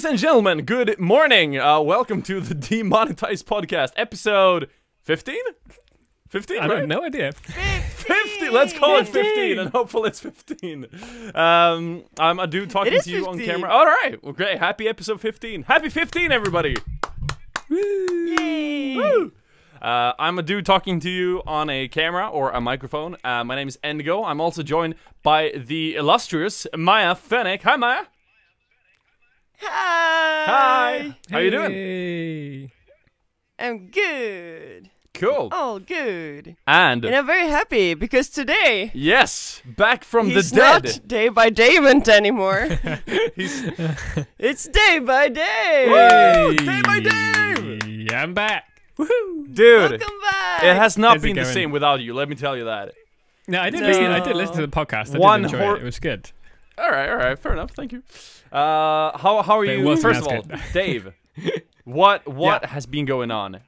and gentlemen, good morning. Welcome to the Demonetized podcast, episode 15? 15? I have no idea. 50. Let's call it 15, and hopefully it's 15. I'm a dude talking to you 15. on camera. All right, well, great. Happy episode 15. Happy 15, everybody. Woo. Yay! Woo. I'm a dude talking to you on a camera or a microphone. My name is Endigo. I'm also joined by the illustrious Maya Fennec. Hi, Maya. Hi! How you doing? Hey. I'm good. Cool. All good. And And I'm very happy because today yes, back from he's the dead. not Day by Damon anymore. He's It's Day by Day. Woo! Day by Day! Yeah, I'm back. Woohoo! dude. Welcome back. It has not How's it been the going? same without you. Let me tell you that. No, I did No. listen. I did listen to the podcast. I One did enjoy it. It was good. All right, fair enough. Thank you. How are But it you? wasn't First as of all, good. Dave, what Yeah. has been going on?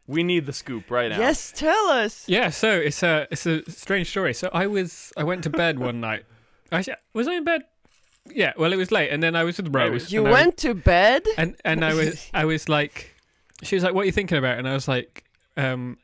We need the scoop right now. Yes, tell us. Yeah. So it's a strange story. So I went to bed one night. Actually, was I in bed? Yeah. Well, it was late, and then I was with Rose. You and went to bed? and I was like, she was like, "What are you thinking about?" And I was like, I'm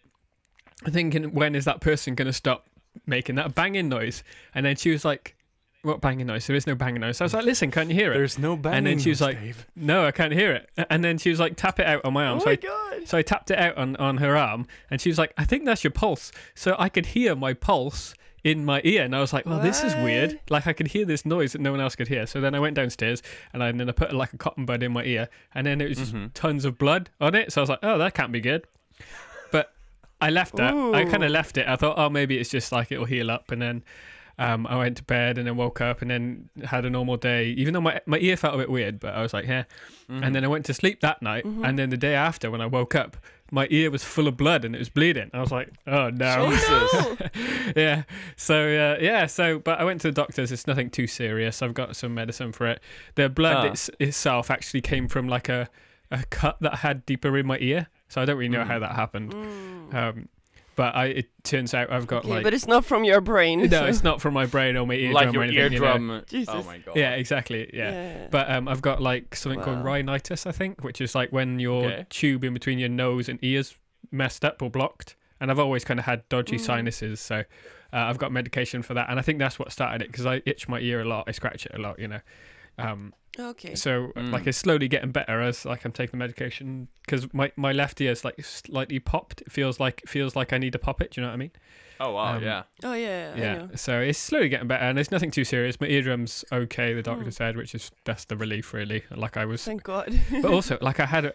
thinking, when is that person going to stop making that banging noise? And then she was like, what banging noise? There is no banging noise. So I was like, listen, can't you hear it? There's no banging. And then she was noise, like, Dave. no, I can't hear it. And then she was like, tap it out on my arm. Oh so my I, god. so I tapped it out on her arm, and she was like, I think that's your pulse. So I could hear my pulse in my ear, and I was like, well, this is weird. What? Like, I could hear this noise that no one else could hear. So then I went downstairs, and then I put like a cotton bud in my ear, and then it was just tons of blood on it. So I was like, oh, that can't be good. But I left that. I kind of Ooh. left it. I thought, oh, maybe it's just like it'll heal up. And then I went to bed, and then woke up, and then had a normal day, even though my ear felt a bit weird, but I was like, yeah. And then I went to sleep that night, and then the day after, when I woke up, my ear was full of blood and it was bleeding. I was like, oh no. Oh, no. Yeah. So but I went to the doctors. It's nothing too serious. I've got some medicine for it. The blood itself actually came from like a cut that I had deeper in my ear. So I don't really know how that happened. But it turns out I've got Okay, like... but it's not from your brain. No, so- it's not from my brain or my eardrum like or your anything, you know. eardrum. Jesus. Oh my god. Yeah, exactly. Yeah. But I've got like something called Wow. rhinitis, I think, which is like when your Okay. tube in between your nose and ears messed up or blocked. And I've always kind of had dodgy sinuses, so I've got medication for that. And I think that's what started it, because I itch my ear a lot, I scratch it a lot, you know. Okay. So like it's slowly getting better as like I'm taking the medication, because my left ear is like slightly popped. It feels like I need to pop it. Do you know what I mean? Oh wow. Um, yeah. Oh yeah, I know. So it's slowly getting better, and it's nothing too serious. My eardrum's okay, the doctor said, that's the relief really. Like I was, Thank God. but also like I had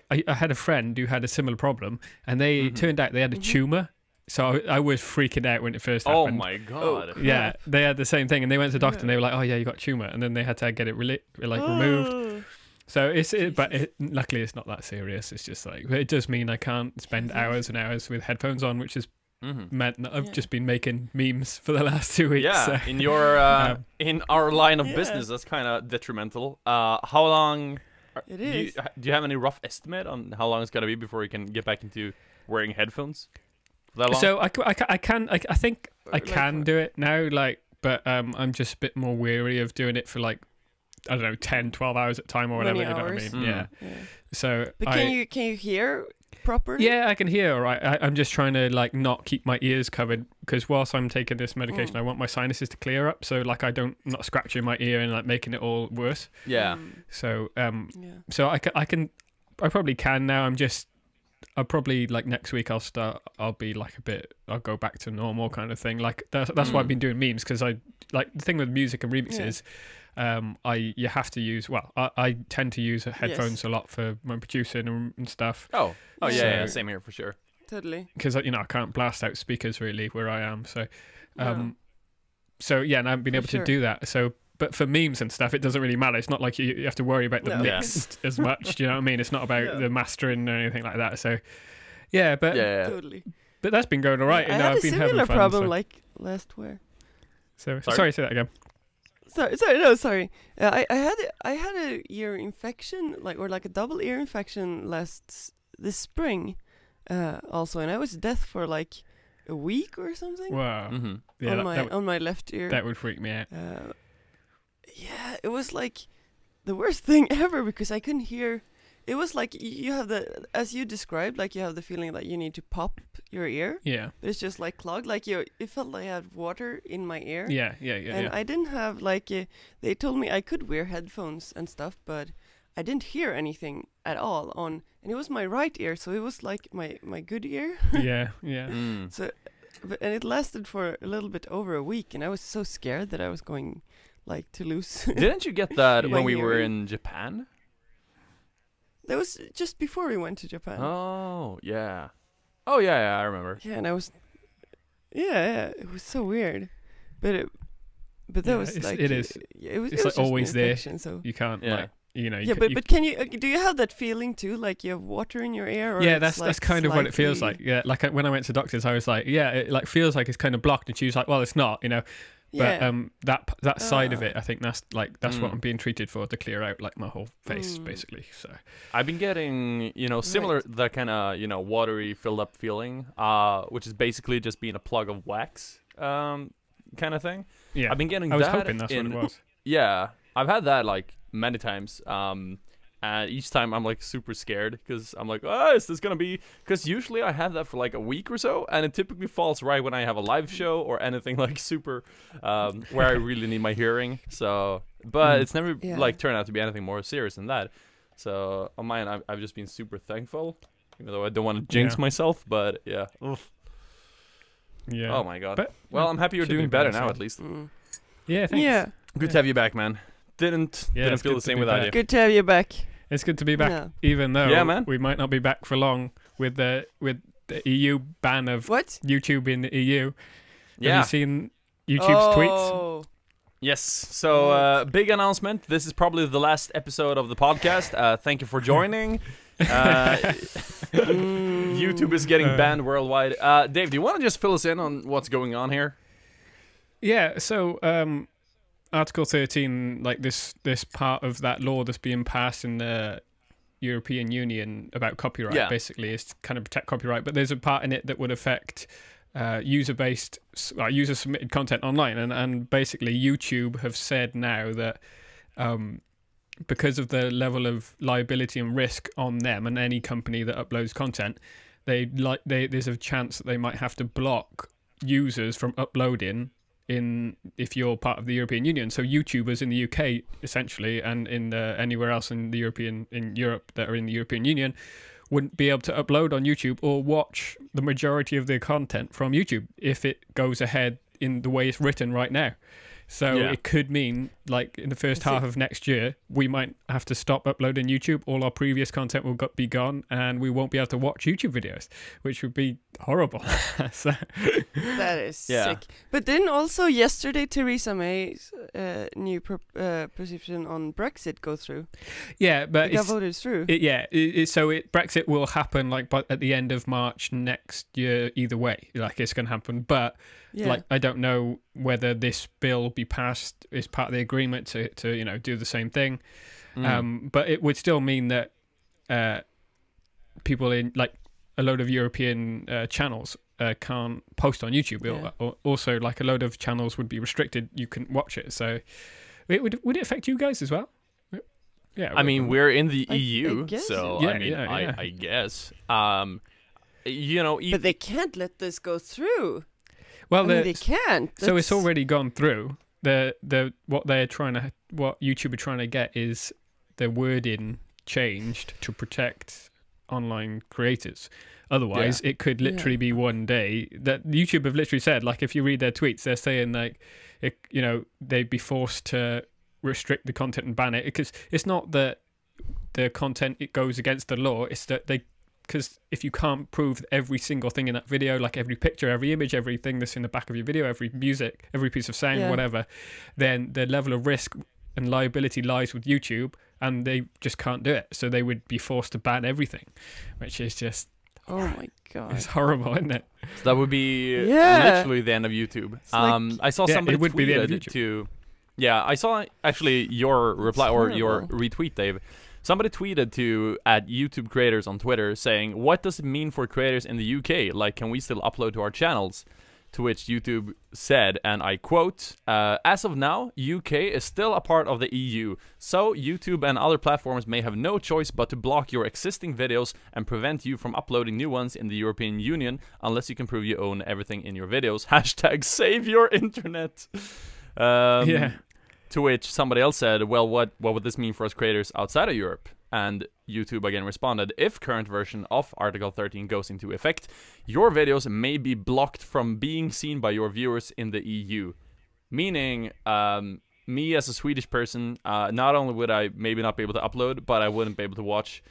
a friend who had a similar problem, and they turned out they had a tumor. So I was freaking out when it first Oh happened. my god. Yeah, they had the same thing, and they went to the doctor, and they were like, "Oh yeah, you got a tumor," and then they had to get it removed. Oh. So luckily it's not that serious. It's just like, but it does mean I can't spend hours and hours with headphones on, which has meant that I've just been making memes for the last 2 weeks. Yeah. So. In your in our line of business, that's kind of detrimental. How long? It Do is. you have any rough estimate on how long it's gonna be before you can get back into wearing headphones? That long? So I think I Like can what? do it now, like, but I'm just a bit more weary of doing it for like, I don't know, 10, 12 hours at a time or whatever. Many You know what I hours. mean? Yeah. Yeah. So But can you hear properly? Yeah, I can hear all right. I'm just trying to like not keep my ears covered, because whilst I'm taking this medication, I want my sinuses to clear up, so like I'm not scratching my ear and like making it all worse. yeah. So Yeah. so I probably can now. I'll probably like next week I'll be like I'll go back to normal kind of thing. Like that's why I've been doing memes, because I like the thing with music and remixes. You have to use, I tend to use headphones a lot for my producing and stuff, Oh yeah, So- yeah. Same here for sure. Totally. because you know I can't blast out speakers really where I am. So No. so yeah, and I haven't been For able sure. to do that. So but for memes and stuff, it doesn't really matter. It's not like you have to worry about the No. mix as much. Do you know what I mean? It's not about No. the mastering or anything like that. So yeah, but Yeah. Totally. but that's been going all right. I and had I've a been having similar fun. problem So, like last week. so Sorry? sorry, say that again. Sorry. I had a ear infection, or a double ear infection this spring, also, and I was deaf for like a week or something Wow. Mm-hmm. Yeah, on that my left ear. would freak me out. Yeah, it was like the worst thing ever because I couldn't hear. It was like you have as you described, like you have the feeling that you need to pop your ear. Yeah. But it's just like clogged, like it felt like I had water in my ear. Yeah. And I didn't have like they told me I could wear headphones and stuff, but I didn't hear anything at all and it was my right ear, so it was like my good ear. Yeah. So, and it lasted for a little bit over a week, and I was so scared that I was going like to lose. Didn't you get that when we were hearing. in Japan? That was just before we went to Japan. Oh yeah. Oh yeah, I remember. Yeah, and I was. Yeah, it was so weird, but that was like it is. It was. It's it was like just always an there. infection, so. You can't like you know. Yeah, but can you do you have that feeling too? Like you have water in your ear? Or yeah, it's that's kind of what it feels like. Yeah, like when I went to doctors, I was like, yeah, it like feels like it's kind of blocked, and she was like, well, it's not, you know. But that side of it, I think that's what I'm being treated for, to clear out like my whole face basically. So I've been getting similar that kind of watery filled up feeling, which is basically just being a plug of wax kind of thing. Yeah, I've been getting I was that hoping that's what it was. Yeah, I've had that like many times. And each time I'm like super scared because I'm like, oh, is this gonna be? Because usually I have that for like a week or so, and it typically falls right when I have a live show or anything like super, where I really need my hearing. So, but it's never like turned out to be anything more serious than that. So on mine, I've just been super thankful, even though I don't want to jinx myself. But yeah, oof. Yeah. Oh my god. But, well, I'm happy you're doing better now, at least. Yeah. Thanks. Yeah. Good to have you back, man. Didn't feel the same without you. Good to have you back. It's good to be back, even though man. we might not be back for long with the EU ban of YouTube in the EU. Yeah. Have you seen YouTube's tweets? Yes. So big announcement. This is probably the last episode of the podcast. Thank you for joining. YouTube is getting banned worldwide. Dave, do you want to just fill us in on what's going on here? Yeah. So Article 13, like this part of that law that's being passed in the European Union about copyright, basically, is to kind of protect copyright. But there's a part in it that would affect user-submitted content online. And basically, YouTube have said now that because of the level of liability and risk on them and any company that uploads content, there's a chance that they might have to block users from uploading if you're part of the European Union. So YouTubers in the UK essentially, and in anywhere else in Europe that are in the European Union, wouldn't be able to upload on YouTube or watch the majority of their content from YouTube if it goes ahead in the way it's written right now. So it could mean, like, in the first half of next year, we might have to stop uploading YouTube. All our previous content will be gone, and we won't be able to watch YouTube videos, which would be horrible. That is sick. But then also yesterday, Theresa May's new position on Brexit go through. Yeah, but it got voted through. Brexit will happen at the end of March next year. Either way, like, it's going to happen, but. Yeah. Like, I don't know whether this bill will be passed as part of the agreement to do the same thing. But it would still mean that people in, like, a load of European channels can't post on YouTube. Or also, like, a load of channels would be restricted. You couldn't watch it. So would it affect you guys as well? Yeah. I mean, we're in the EU, guess so I guess. But they can't let this go through. Well, they can't. So it's already gone through. What YouTube are trying to get is the wording changed to protect online creators. Otherwise, it could literally be one day that YouTube have literally said, like, if you read their tweets, they're saying, like, they'd be forced to restrict the content and ban it, because it's not that the content it goes against the law. It's that because if you can't prove every single thing in that video, like every picture, every image, everything that's in the back of your video, every music, every piece of sound, whatever, then the level of risk and liability lies with YouTube, and they just can't do it. So they would be forced to ban everything, which is just... Oh my god. It's horrible, isn't it? So that would be literally the end of YouTube. I saw somebody would be the end of YouTube. to... Yeah, I saw actually your reply or your retweet, Dave. Somebody tweeted at YouTube creators on Twitter saying, what does it mean for creators in the UK? Like, can we still upload to our channels? To which YouTube said, and I quote, as of now, UK is still a part of the EU, so YouTube and other platforms may have no choice but to block your existing videos and prevent you from uploading new ones in the European Union unless you can prove you own everything in your videos. Hashtag save your internet. To which somebody else said, well, what would this mean for us creators outside of Europe? And YouTube again responded, if current version of Article 13 goes into effect, your videos may be blocked from being seen by your viewers in the EU. Meaning, me as a Swedish person, not only would I maybe not be able to upload, but I wouldn't be able to watch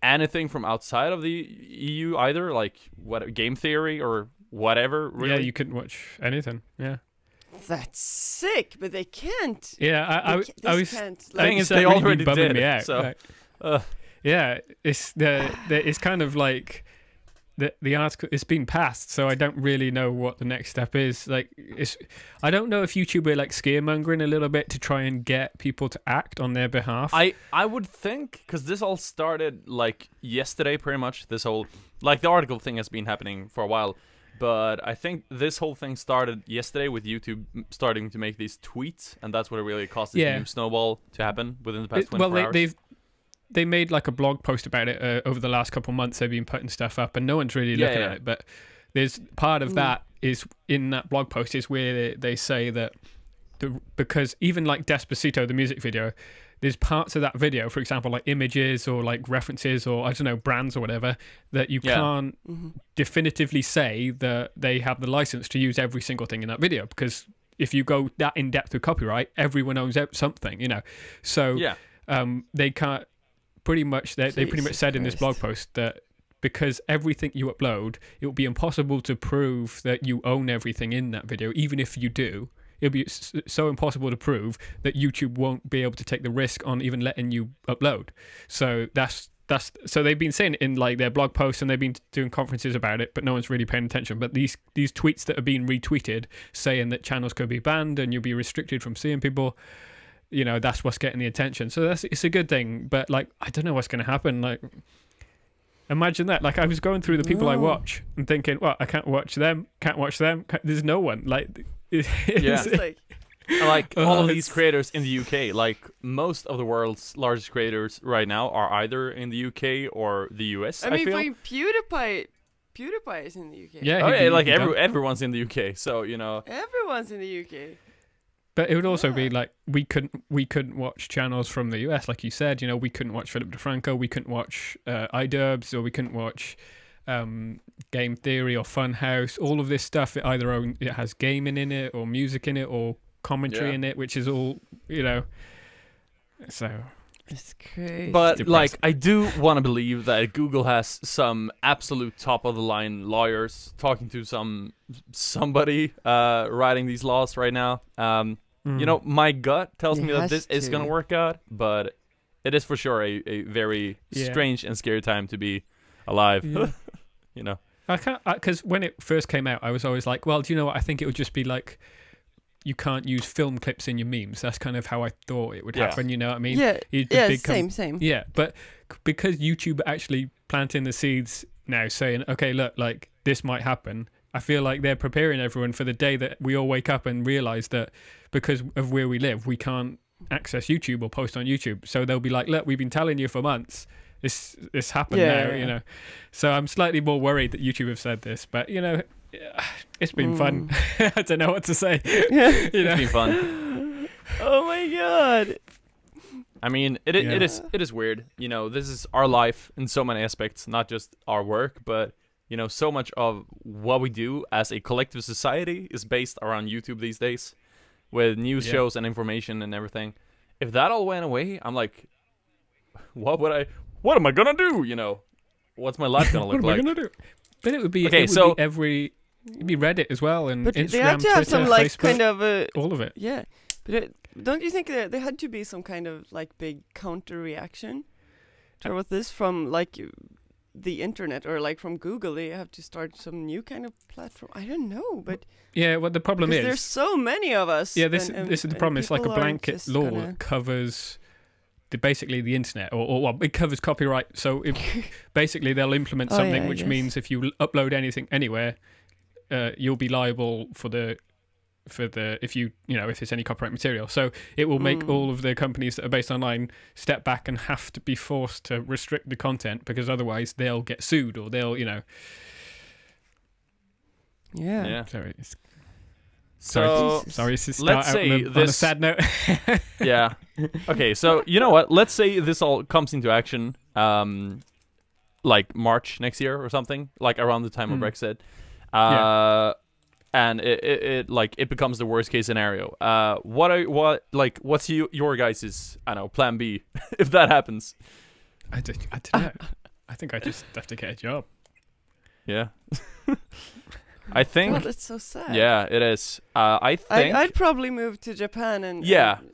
anything from outside of the EU either, like what Game Theory or whatever. Really. Yeah, you couldn't watch anything. Yeah. That's sick, but they can't. Yeah, I was. Can't, the thing is, they already did. Me out, so. Like, yeah, it's kind of like the article. It's been passed, so I don't really know what the next step is. Like, I don't know if YouTube are like scaremongering a little bit to try and get people to act on their behalf. I would think, because this all started like yesterday, pretty much. This whole like the article thing has been happening for a while. But I think this whole thing started yesterday with YouTube starting to make these tweets, and that's what really caused this new snowball to happen within the past 24 hours. They made like a blog post about it over the last couple of months. They've been putting stuff up, and no one's really looking at it. But there's part of that is in that blog post is where they say that because even like Despacito, the music video, there's parts of that video, for example, like images or like references or I don't know, brands or whatever, that you can't definitively say that they have the license to use every single thing in that video, because if you go that in depth with copyright, everyone owns something, you know. So they can't. Pretty much, they pretty much said in this blog post that because everything you upload, it will be impossible to prove that you own everything in that video, even if you do. It'll be so impossible to prove that YouTube won't be able to take the risk on even letting you upload. So so they've been saying it in like their blog posts, and they've been doing conferences about it, but no one's really paying attention. But these tweets that have been retweeted saying that channels could be banned and you'll be restricted from seeing people, you know, that's what's getting the attention. So it's a good thing, but like I don't know what's going to happen. Like, imagine that. Like, I was going through the people I watch and thinking, well, I can't watch them. There's no one. Like, like all of these creators in the UK, like most of the world's largest creators right now are either in the UK or the US. I feel. PewDiePie is in the UK. Yeah, like everyone's in the UK. So you know, everyone's in the UK. But it would also be like we couldn't watch channels from the US, like you said. You know, we couldn't watch Philip DeFranco, we couldn't watch iDubbbz, or we couldn't watch Game Theory or Funhouse. All of this stuff, it has gaming in it, or music in it, or commentary in it, which is all, you know. So it's crazy. But like, I do want to believe that Google has some absolute top of the line lawyers talking to somebody writing these laws right now. You know, my gut tells me that this is going to work out, but it is for sure a very strange and scary time to be alive. You know, I can't, because when it first came out, I was always like, well, do you know what? I think it would just be like, you can't use film clips in your memes. That's kind of how I thought it would happen. You know what I mean? Same. Yeah, but because YouTube are actually planting the seeds now, saying, okay, look, like this might happen. I feel like they're preparing everyone for the day that we all wake up and realize that because of where we live, we can't access YouTube or post on YouTube. So they'll be like, look, we've been telling you for months. This happened now, you know. So I'm slightly more worried that YouTube have said this, but you know, it's been fun. I don't know what to say. You know? It's been fun. Oh my god. I mean, it is weird. You know, this is our life in so many aspects, not just our work, but you know, so much of what we do as a collective society is based around YouTube these days, with news shows and information and everything. If that all went away, I'm like, what am I gonna do? You know, what's my life gonna look like? What am I gonna do? But it would be it'd be Reddit as well, and but Instagram, they had to have Twitter, some like Facebook, kind of all of it. Yeah, but don't you think there had to be some kind of like big counter reaction to this from like the internet or like from Google? They have to start some new kind of platform. I don't know, but yeah, well the problem is there's so many of us. Yeah, this is the problem. It's like a blanket law that covers basically the internet, or well, it covers copyright. So basically they'll implement something which means if you upload anything anywhere, you'll be liable for the if you know if there's any copyright material. So it will make all of the companies that are based online step back and have to be forced to restrict the content, because otherwise they'll get sued, or they'll Yeah. Sorry to start let's out say on a sad note. Yeah. Okay, so you know what? Let's say this all comes into action like March next year or something, like around the time of Brexit. And it becomes the worst case scenario. What's your guys' plan B if that happens? I don't know. I think I just have to get a job. Yeah. I think. God, that's so sad. Yeah, it is. I think I'd probably move to Japan and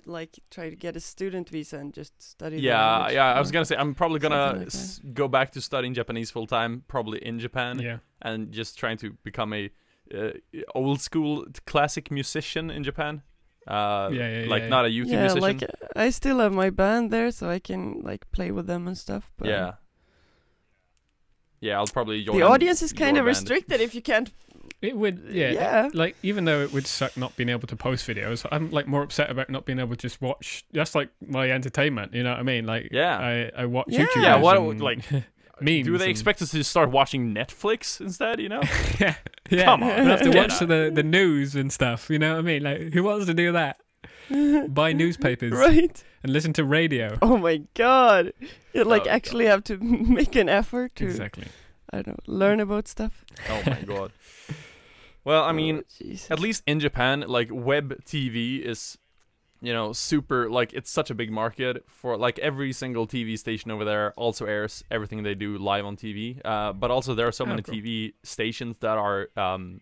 like try to get a student visa and just study. the language. I was gonna say I'm probably gonna Something like go back to studying Japanese full time, probably in Japan. Yeah. And just trying to become a old school classic musician in Japan. Not a YouTube musician. Like I still have my band there, so I can like play with them and stuff. But I'll probably join. the audience is your kind of band. restricted if you can't. It would, like, even though it would suck not being able to post videos, I'm like more upset about not being able to just watch. That's like my entertainment, you know what I mean? Like, I watch YouTube. Yeah, what and like memes. do they expect us to start watching Netflix instead? You know? yeah. Come on, I have to get watch out. the news and stuff. You know what I mean? Like, who wants to do that? Buy newspapers Right. and listen to radio. Oh my God! You like Oh, actually have to make an effort to Exactly. I don't know, learn about stuff. Oh my God. Well, I mean, Jesus. at least in Japan, like web TV is, super, like it's such a big market for like every single TV station over there also airs everything they do live on TV. But also there are so many cool. TV stations that are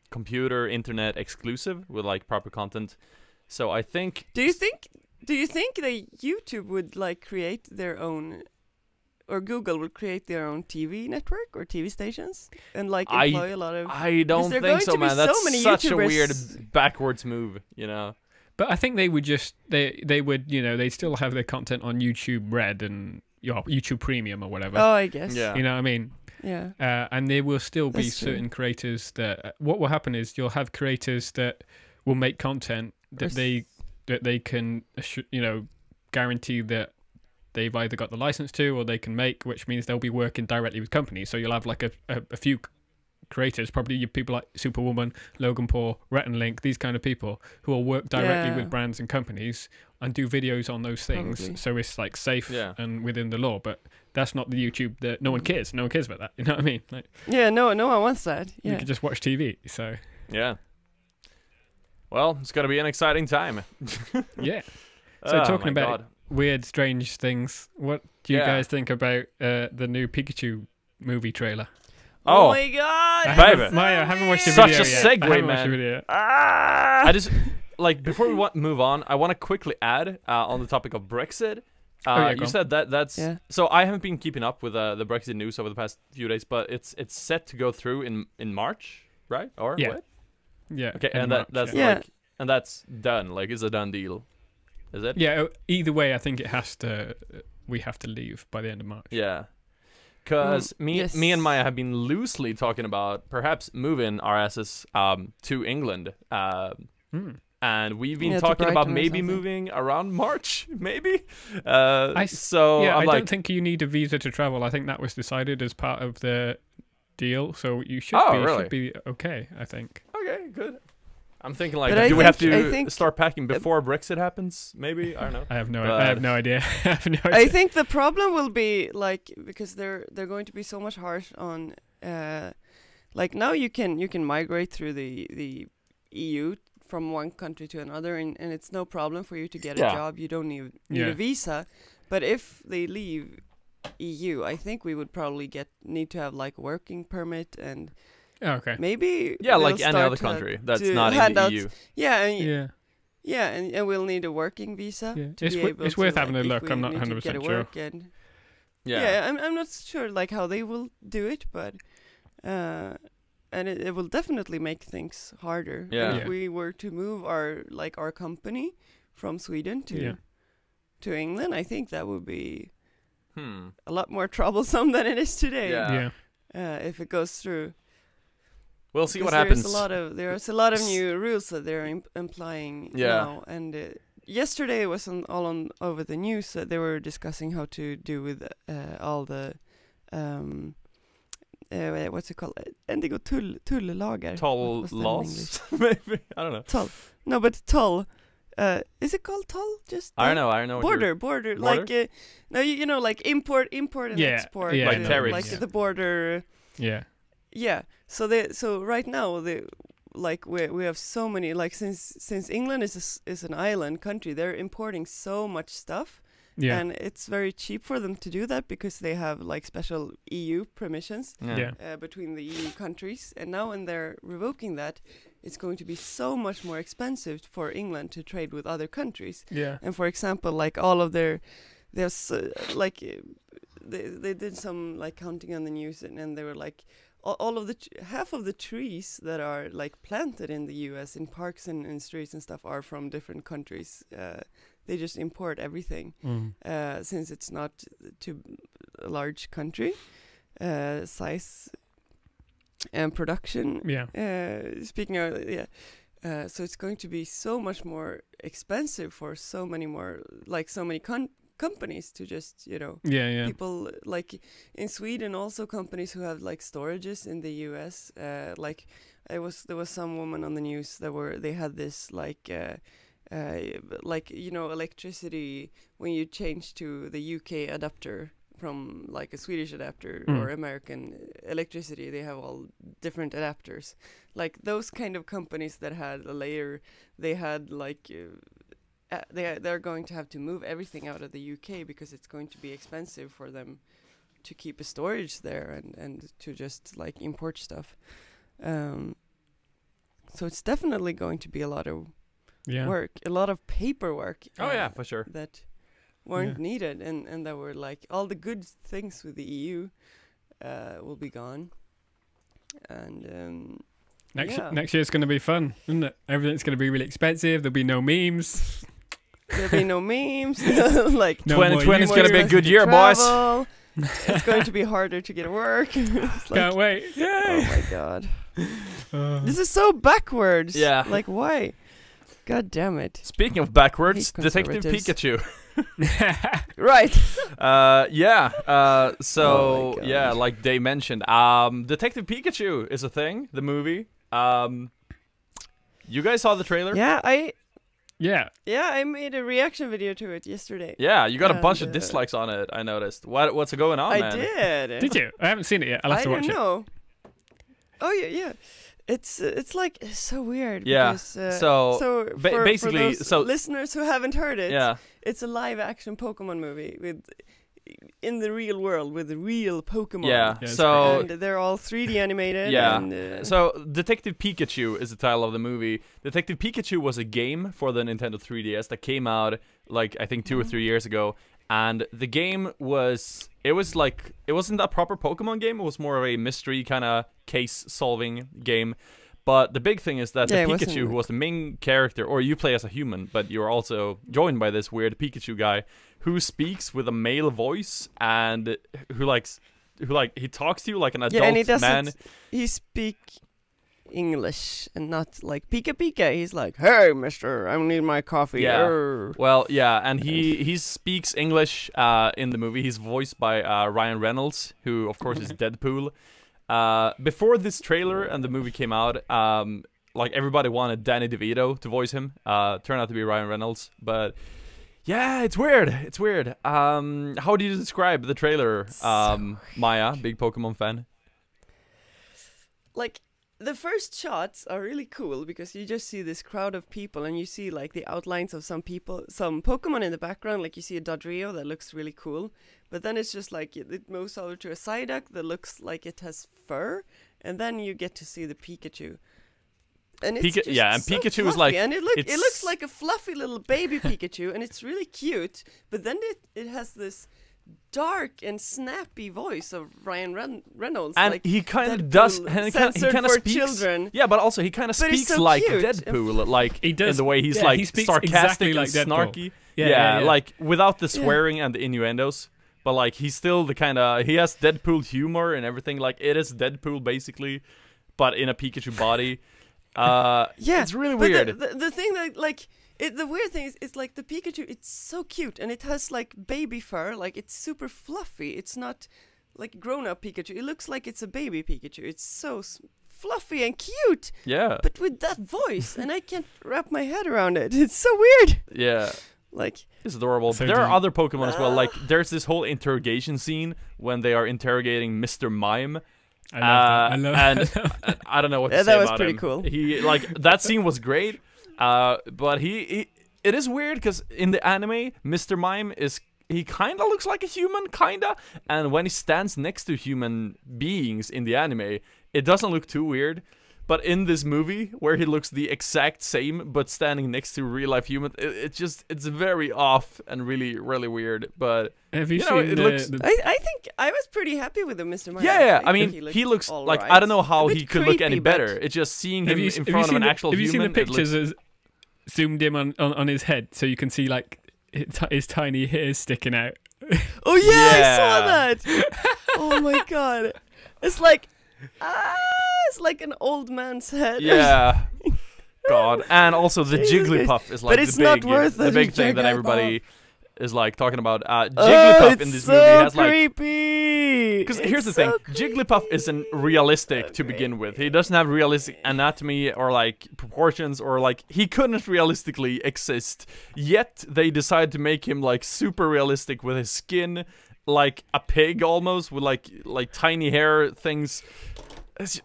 computer, internet exclusive with like proper content. So I think. Do you think that YouTube would like create their own, or Google would create their own TV network or TV stations and like employ a lot of? I don't there think going so, to be man. so That's many such a YouTubers. weird backwards move, But I think they would just they would they still have their content on YouTube Red and YouTube Premium or whatever. Oh, I guess. Yeah. You know what I mean? Yeah. And there will still be That's true. certain creators that what will happen is you'll have creators that will make content that they can guarantee that they've either got the license to or they can make, which means they'll be working directly with companies. So you'll have like a few creators, probably people like Superwoman, Logan Paul, Rhett and Link, these kind of people who will work directly with brands and companies and do videos on those things. Probably. So it's like safe and within the law. But that's not the YouTube that no one cares. No one cares about that. You know what I mean? Like, Yeah. No one wants that. you Yeah. can just watch TV. So Yeah. Well, it's gonna be an exciting time. yeah. So talking my about God. weird, strange things, what do you Yeah. guys think about the new Pikachu movie trailer? Oh, my God! baby. Maya, I haven't watched the Such video a yet. segue, I haven't watched man. the video. I just like before we move on, I want to quickly add on the topic of Brexit. go You on. said that's Yeah. so I haven't been keeping up with the Brexit news over the past few days, but it's set to go through in March, right? Or Yeah. what? Yeah. Okay, in and March, that's yeah. like and that's done. Like it's a done deal. Is it? Yeah, either way, I think it has to. We have to leave by the end of March. Yeah. Because yes. me and Maya have been loosely talking about perhaps moving our asses to England. And we've been Yeah, to talking about Brighton or maybe something. moving around March, maybe. I I'm like, don't think you need a visa to travel. I think that was decided as part of the deal, so you should really? should be okay. I think. okay, good. I'm thinking like, But I do we have think- I to think- start packing before Brexit happens? Maybe I don't know. I have no idea. I have no idea. I think the problem will be like because they're going to be so much harsh on like now you can migrate through the EU from one country to another and it's no problem for you to get a Yeah. job. You don't need Yeah. a visa. But if they leave EU, I think we would probably need to have like working permit and Okay. maybe Yeah, we'll like any start other to- country that's to not in hand the out- EU. Yeah, and Yeah. and we'll need a working visa. Yeah. to It's be wo- able it's to, worth like, having a if look. we I'm not need to 100% get a sure. work and Yeah. I'm not sure like how they will do it, but and it will definitely make things harder. Yeah. And Yeah. if we were to move our company from Sweden to England, I think that would be a lot more troublesome than it is today. Yeah. Yeah. If it goes through. we'll see what Because happens. There's a lot of new rules that they're implying Yeah. now, and yesterday it was all over the news that they were discussing how to do with all the what's it called? Indigo tullagar. Toll What's that in laws, English? maybe. I don't know. Toll. No, but toll. Is it called toll? Just I don't know. what you're- border. Border? Like no, you know, like import and Yeah, export. yeah, Like tariffs. Like yeah. the border. Yeah. Yeah. So right now we have so many, like, since England is an island country, they're importing so much stuff. Yeah. And it's very cheap for them to do that because they have like special EU permissions Yeah. between the EU countries. And now when they're revoking that, it's going to be so much more expensive for England to trade with other countries. Yeah. And for example, like all of there's like they did some like counting on the news, and they were like all of half of the trees that are like planted in the US in parks and streets and stuff are from different countries. They just import everything since it's not too a large country size and production. Yeah. Speaking of so it's going to be so much more expensive for so many companies to just, you know, Yeah. people like in Sweden, also companies who have like storages in the US. Like there was some woman on the news they had this like you know, electricity when you change to the UK adapter from like a Swedish adapter or American electricity, they have all different adapters. Like those kind of companies that had a layer, they had like they're going to have to move everything out of the UK because it's going to be expensive for them to keep a storage there and to just like import stuff. So it's definitely going to be a lot of work, a lot of paperwork. Oh yeah, for sure. That weren't needed, and that were like all the good things with the EU will be gone. And Next year's going to be fun, isn't it? Everything's going to be really expensive. There'll be no memes. There'll be no memes. Like No 2020 is more going to be a expensive good to year, boys. travel. It's going to be harder to get work. It's like, Can't wait. oh Yay! my god, this is so backwards. Yeah. Like why? God damn it. Speaking of backwards, Hate Detective conservatives. Pikachu. Right. So Oh my yeah, God. like they mentioned, Detective Pikachu is a thing. The movie. You guys saw the trailer? Yeah, Yeah. I made a reaction video to it yesterday. Yeah, you got a bunch of And, dislikes on it. I noticed. What's going on, I man? did. Did you? I haven't seen it yet. I'll have I to watch don't it. know. Oh yeah. It's like so weird. Yeah, Because, so, for basically, those so- listeners who haven't heard it, Yeah. it's a live action Pokemon movie in the real world with real Pokemon. Yeah. Yeah, it's So And they're all 3D animated. Yeah. And, So, Detective Pikachu is the title of the movie. Detective Pikachu was a game for the Nintendo 3DS that came out, like, I think 2 or 3 years ago. And the game it wasn't a proper Pokemon game. It was more of a mystery kind of case-solving game. But the big thing is that Yeah, the it wasn't Pikachu, who was the main character, or you play as a human, but you're also joined by this weird Pikachu guy who speaks with a male voice and who he talks to you like an adult yeah, and he man. doesn't. He speak English and not like Pika Pika. He's like, "Hey, Mister, I need my coffee." Yeah. Arr." Well, yeah, and he speaks English in the movie. He's voiced by Ryan Reynolds, who of course is Deadpool. Before this trailer and the movie came out, like everybody wanted Danny DeVito to voice him. Turned out to be Ryan Reynolds, but yeah, it's weird. It's weird. How do you describe the trailer, Maya, big Pokemon fan? Like the first shots are really cool because you just see this crowd of people and you see like the outlines of some Pokemon in the background. Like you see a Dodrio that looks really cool, but then it's just like it moves over to a Psyduck that looks like it has fur, and then you get to see the Pikachu. And it's just and so Pikachu fluffy, is like and it looks it's- like a fluffy little baby Pikachu, and it's really cute. But then it has this dark and snappy voice of Ryan Reynolds, And like he kind of Deadpool, does, and he censored kind of for speaks. children. Yeah, but also he kind of But it's speaks so like cute. Deadpool, like He does- in the way he's yeah, like he speaks sarcastic exactly like and Deadpool. snarky. Yeah, Like without the swearing and the innuendos, but like he's still the kind of he has Deadpool humor and everything. Like it is Deadpool basically, but in a Pikachu body. Yeah, it's really but weird. The thing that like the weird thing is, it's like the Pikachu. It's so cute, and it has like baby fur. Like it's super fluffy. It's not like grown-up Pikachu. It looks like it's a baby Pikachu. It's so fluffy and cute. Yeah. But with that voice, and I can't wrap my head around it. It's so weird. Yeah. Like, it's adorable. So there are other Pokemon as well. Like there's this whole interrogation scene when they are interrogating Mr. Mime. I love that. And I don't know what to Yeah, say that was about pretty him. cool. He like that scene was great. But he it is weird because in the anime, Mr. Mime he kind of looks like a human, kinda, and when he stands next to human beings in the anime, it doesn't look too weird. But in this movie, where he looks the exact same, but standing next to real life human, it's very off and really, really weird. But Have you you know, seen it looks. I think I was pretty happy with the Mr. Mime. Yeah, actually. I mean, he looks all like right. I don't know how A bit he could look creepy, any but- better. It's just seeing him in have front of you an seen actual have you seen human. the it looks- pictures zoomed in on his head so you can see like his tiny hairs sticking out? Oh yeah, I saw Yeah. that. Oh my god, it's like it's like an old man's head. Yeah. God. And also the Jesus Jigglypuff is like But it's the not big, worth the it, big it's thing that Jigglypuff. everybody is like talking about. Oh, Jigglypuff it's in this so movie has like. creepy. Because here's the It's thing, so Jigglypuff isn't realistic to Okay. begin with. He doesn't have realistic anatomy or like proportions or like he couldn't realistically exist. Yet they decide to make him like super realistic with his skin, like a pig almost, with like tiny hair things, and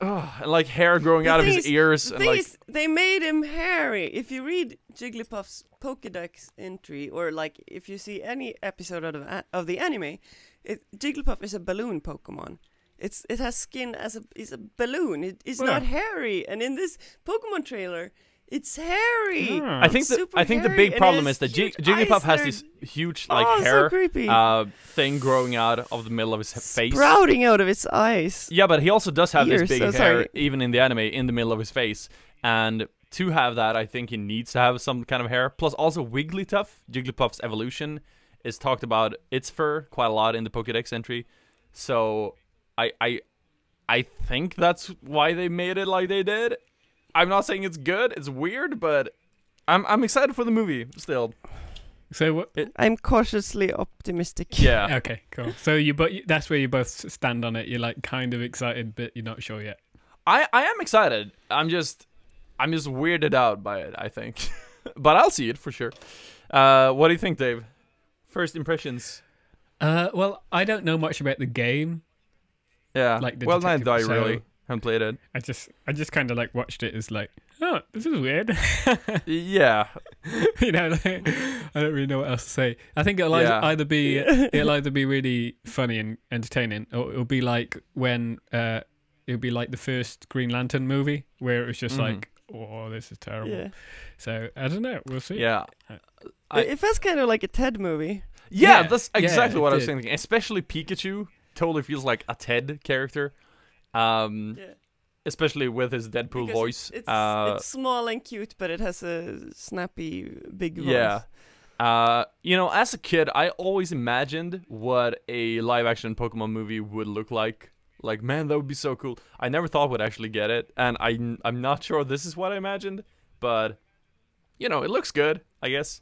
like hair growing out of his ears. The And thing like is, they made him hairy. If you read Jigglypuff's Pokédex entry, or like if you see any episode of the anime, Jigglypuff is a balloon Pokemon. It has skin as is a balloon. It's Well, not hairy. And in this Pokemon trailer, it's hairy. Ah. I think Super the hairy, big and problem it is that has huge Jigglypuff eyes has that this are- huge like Oh, so hair creepy. thing growing out of the middle of his face. Sprouting out of its eyes. Yeah, but he also does have Ears, this big oh, hair, sorry. even in the anime, in the middle of his face. And to have that, I think he needs to have some kind of hair. Plus, also Wigglytuff, Jigglypuff's evolution, is talked about its fur quite a lot in the Pokédex entry. So, I think that's why they made it like they did. I'm not saying it's good. It's weird, but I'm excited for the movie still. So what? I'm cautiously optimistic. Yeah. Okay, cool. So that's where you both stand on it. You're like kind of excited, but you're not sure yet. I am excited. I'm just weirded out by it, I think. But I'll see it for sure. What do you think, Dave? First impressions. Well, I don't know much about the game. Yeah. Like the well, neither do I detective, so- really. Haven't played it. I just kind of like watched it as like, oh, this is weird. Yeah. You know, like, I don't really know what else to say. I think it'll Yeah. either be really funny and entertaining, or it'll be like when it'll be like the first Green Lantern movie where it was just Mhm. like, oh, this is terrible. Yeah. So I don't know. We'll see. Yeah. It feels kind of like a Ted movie. Yeah, Yeah. that's Yeah, exactly what it I was did. thinking. Especially Pikachu totally feels like a Ted character. Yeah. Especially with his Deadpool Because voice. It's small and cute, but it has a snappy, big voice. Yeah. You know, as a kid, I always imagined what a live-action Pokemon movie would look like. Like, man, that would be so cool. I never thought we'd actually get it, and I'm not sure this is what I imagined, but you know, it looks good, I guess.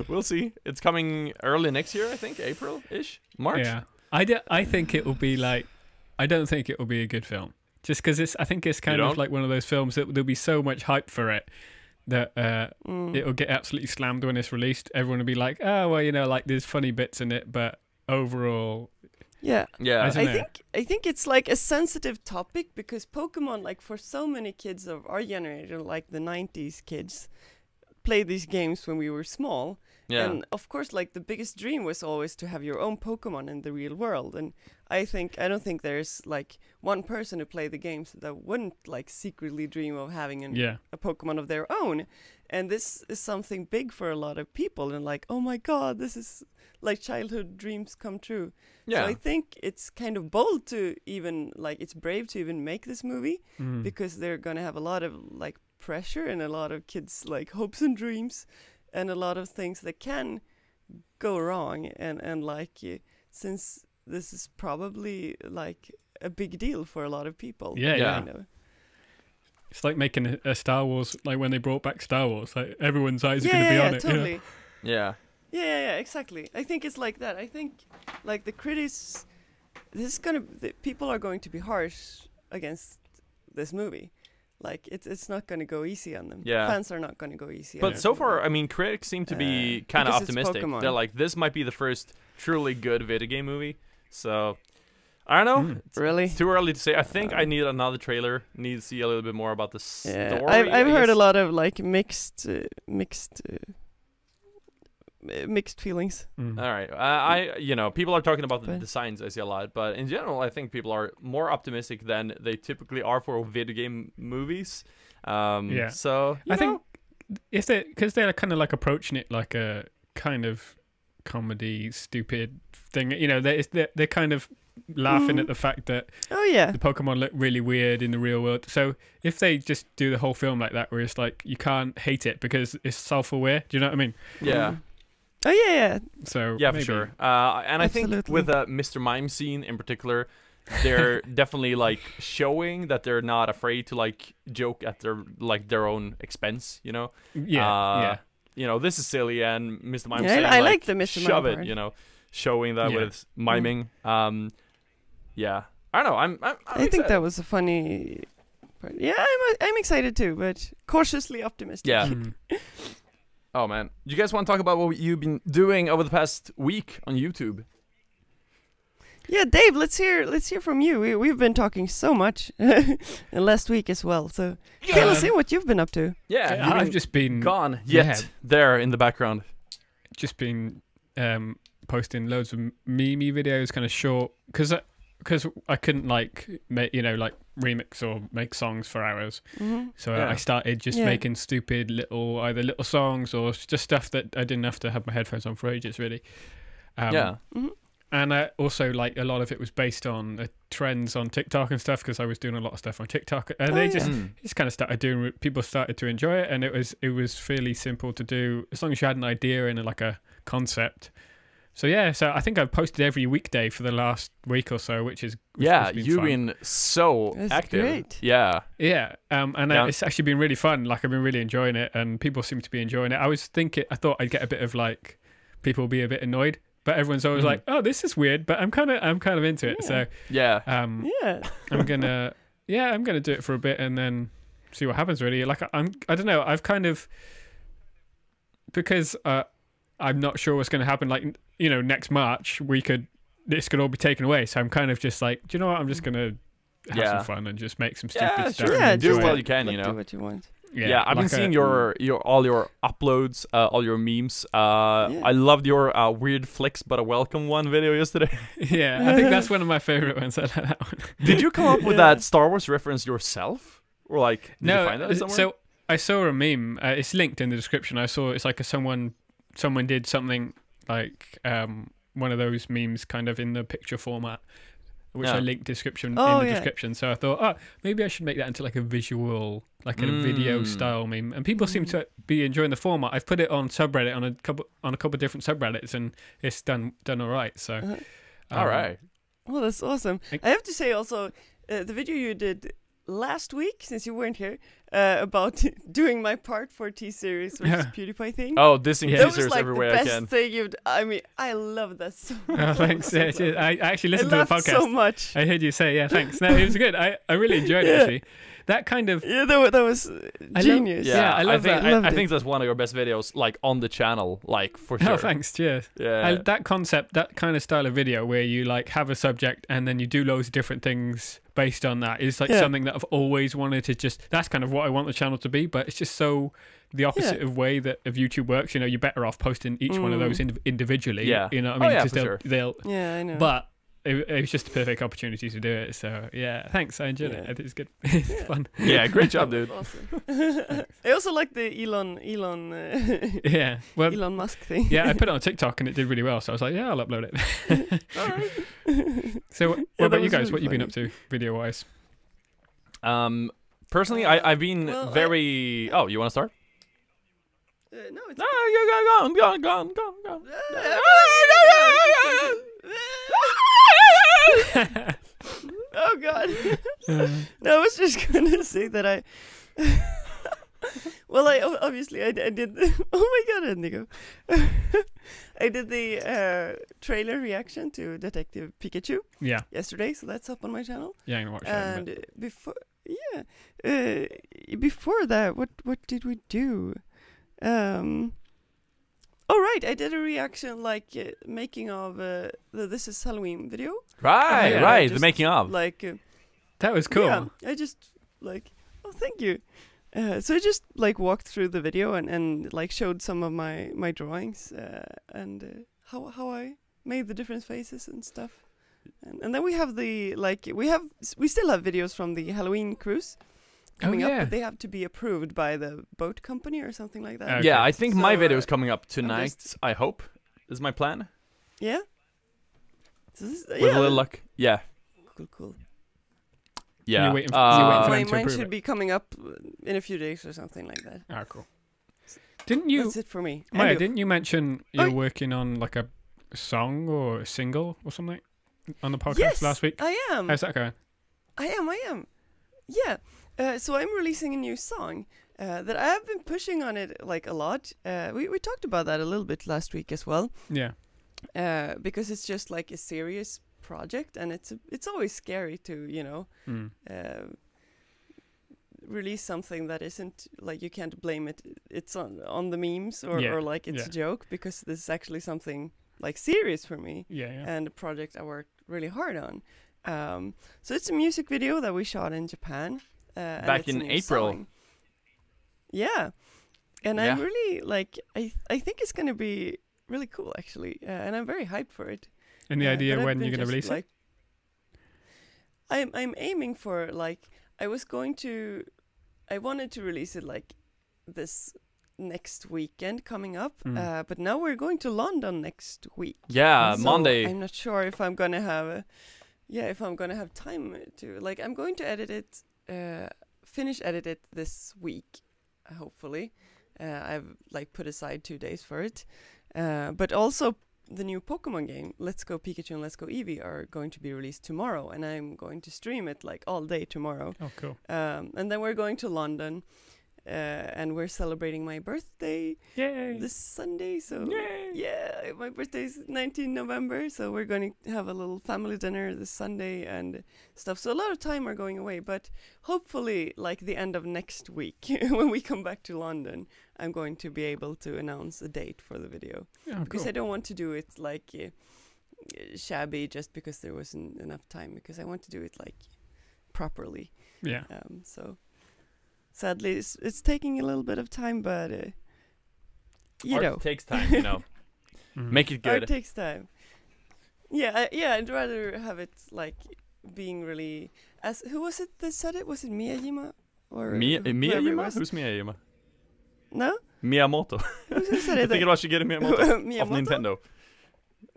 We'll see. It's coming early next year, I think, April-ish, March. Yeah. I think it will be like, I don't think it will be a good film. Just because I think it's kind You of don't? like one of those films that there'll be so much hype for it that Mm. it'll get absolutely slammed when it's released. Everyone will be like, oh, well, you know, like there's funny bits in it, but overall, Yeah. Yeah. I don't know. I think it's like a sensitive topic because Pokemon, like for so many kids of our generation, like the 90s kids, played these games when we were small. Yeah. And of course, like the biggest dream was always to have your own Pokemon in the real world. And I don't think there's like one person who played the games that wouldn't like secretly dream of having a Pokemon of their own. And this is something big for a lot of people. And like, oh my God, this is like childhood dreams come true. Yeah. So I think it's kind of bold to even like it's brave to even make this movie mm. because they're gonna have a lot of like pressure and a lot of kids like hopes and dreams and a lot of things that can go wrong and like since this is probably like a big deal for a lot of people. Yeah, yeah. Kind of. It's like making a Star Wars, like when they brought back Star Wars, like everyone's eyes are going to be on it. Totally. Yeah. Yeah, exactly. I think it's like that. I think like the critics, people are going to be harsh against this movie. Like it's not going to go easy on them. Yeah. Fans are not going to go easy. But so far, I mean, critics seem to be kind of because it's optimistic. Pokemon. They're like, this might be the first truly good video game movie. So, I don't know. Really? It's too early to say. I think I need another trailer. Need to see a little bit more about the story. Yeah, I I've heard a guess. lot of like mixed feelings. Mm. All right. People are talking about the But- designs, I see a lot, but in general, I think people are more optimistic than they typically are for video game movies. Yeah. So I think if because they're kind of like approaching it like a kind of comedy, stupid thing. You know, they're kind of laughing at the fact that Oh yeah. the Pokemon look really weird in the real world. So if they just do the whole film like that, where it's like you can't hate it because it's self-aware. Do you know what I mean? yeah. Oh yeah. So Yeah, maybe. for sure. And I think Absolutely. with the Mr. Mime scene in particular, they're definitely like showing that they're not afraid to like joke at their own expense. You know. Yeah. You know, this is silly, and Mr. Mime Yeah, saying I like like the Mr. Mime shove it. part. You know, showing that Yeah. with miming. Yeah. I don't know. I'm I think excited. that was a funny part. Yeah, I'm excited too, but cautiously optimistic. Yeah. Mm. Oh man, do you guys want to talk about what you've been doing over the past week on YouTube? Yeah, Dave, let's hear from you. We've been talking so much and last week as well. So fill us in what you've been up to. Yeah, Yeah, you've I've been just been gone yet yeah. there in the background. just been posting loads of meme videos, kind of short, because I couldn't like remix or make songs for hours. Mm-hmm. So Yeah. I started just Yeah. making stupid either little songs or just stuff that I didn't have to have my headphones on for ages, really. Yeah. Mm-hmm. And I also, like, a lot of it was based on trends on TikTok and stuff, because I was doing a lot of stuff on TikTok, and they just kind of started doing. People started to enjoy it, and it was fairly simple to do as long as you had an idea and like a concept. So yeah, so I think I've posted every weekday for the last week or so, which Yeah, has been you've fun. been so That's active. great. Yeah. Yeah, and Yeah. it's actually been really fun. Like, I've been really enjoying it, and people seem to be enjoying it. I thought I'd get a bit of like, people will be a bit annoyed, but everyone's always like, "Oh, this is weird," but I'm kind of into it. Yeah. So Yeah. Yeah. I'm gonna do it for a bit and then see what happens. Really, like I don't know. I've kind of, because I'm not sure what's going to happen. Like, you know, next March this could all be taken away. So I'm kind of just like, do you know what? I'm just gonna have Yeah. some fun and just make some stupid Yeah, stuff. sure. and Yeah, do enjoy what it. you can, like, you do know. what you want. Yeah, I've been like seeing your all your uploads, all your memes. I loved your weird flicks but a welcome one video yesterday. Yeah, I think that's one of my favorite ones. I like that one. Did you come up with Yeah. that Star Wars reference yourself, or like did you find that somewhere? So I saw a meme. It's linked in the description. I saw it's like someone did something like one of those memes, kind of in the picture format, which Yeah. I linked description Oh, in the yeah. description. So I thought, maybe I should make that into like a visual, like a video style meme. And people seem to be enjoying the format. I've put it on subreddit on a couple of different subreddits, and it's done all right. So all right. Well, that's awesome. I- I have to say also, the video you did last week, since you weren't here, about doing my part for T-Series versus PewDiePie thing. Oh, dissing Yeah. That was teasers like every the way I best can. thing you've. I mean, I love that so much. Oh, thanks. Yeah, cheers. I actually listened to the laughed podcast. so much. I heard you say, yeah, thanks. No, it was good. I really enjoyed it, Yeah. actually. That kind of, Yeah, that was genius. Yeah, I love think that. Loved I it. think that's one of your best videos, like on the channel, like for sure. oh, thanks, cheers. Yeah. That concept, that kind of style of video where you like have a subject and then you do loads of different things based on that is like Yeah. something that I've always wanted to that's kind of what I want the channel to be, but it's just so the opposite of way that of YouTube works. You know, you're better off posting each one of those individually. Yeah. You know what Oh, I mean? yeah, 'Cause for sure. they'll Yeah, I know. but it was just the perfect opportunity to do it. So yeah, thanks. I enjoyed it. Yeah. I think it's good. It's fun. Yeah, great job, dude. Awesome. I also like the Elon Yeah. Well, Elon Musk thing. yeah, I put it on TikTok and it did really well. So I was like, yeah, I'll upload it. All right. So what that about you was guys? really What you been funny. up to video wise? Personally, I've been Well, very. Oh, you want to start? No, it's. No, go on. Oh God. No, I was just gonna say that I. Well, obviously I did. Oh my God, Nico. I did the trailer reaction to Detective Pikachu Yeah. yesterday, so that's up on my channel. Yeah, I'm gonna watch that. in a And bit. before that, what did we do? Oh right, I did a reaction like making of the This Is Halloween video. Right, yeah. right. The Just, making of. Like That was cool. yeah, I just like thank you. So I just like walked through the video and like showed some of my drawings and how I made the different faces and stuff. And then we have we still have videos from the Halloween cruise coming up, but they have to be approved by the boat company or something like that. Okay. Yeah, I think my So, video is coming up tonight. just- I hope is my plan. Yeah. So With a little luck. Yeah, Cool. yeah. You're waiting for them to Mine approve should it. be coming up in a few days or something like that. Ah, cool. Didn't you, That's it for me. Maya? Anyway, Didn't you mention you're Oh. working on like a song or a single or something on the podcast yes, last week? I am. How's that going? I am. Yeah. So I'm releasing a new song that I have been pushing on it like a lot. We talked about that a little bit last week as well. Yeah. Because it's just like a serious project, and it's always scary to Mm. release something that isn't like you can't blame it. It's on the memes or like it's Yeah. a joke, because this is actually something like serious for me. Yeah. And a project I worked really hard on. So it's a music video that we shot in Japan. And Back it's a in new April. song. Yeah. And Yeah. I'm really like, I think it's going to be really cool actually. And I'm very hyped for it. Any idea but I've when been you're gonna just, release it? like, I'm aiming for like, I wanted to release it like this next weekend coming up. Mm. But now we're going to London next week. Yeah, So Monday. I'm not sure if I'm gonna have, time to like. I'm going to edit it, edit it this week, hopefully. I've like put aside 2 days for it, but also the new Pokemon game, Let's Go Pikachu and Let's Go Eevee, are going to be released tomorrow, and I'm going to stream it like all day tomorrow. Oh, cool. And then we're going to London. And we're celebrating my birthday Yay! this Sunday, so Yay! yeah, my birthday is 19 November, so we're going to have a little family dinner this Sunday and stuff. So a lot of time are going away, but hopefully, like the end of next week, when we come back to London, I'm going to be able to announce a date for the video, Oh, because cool. I don't want to do it like shabby just because there wasn't enough time, because I want to do it like properly. Yeah. So sadly, it's taking a little bit of time, but Art takes time, you know. Mm. Make it art good. takes time. Yeah, I'd rather have it like being really. As who was it that said it? Was it Miyajima or whoever it Miyajima? was? Who's Miyajima? No, Miyamoto. who said I it? think it was Shigeru Miyamoto of Miyamoto? Nintendo.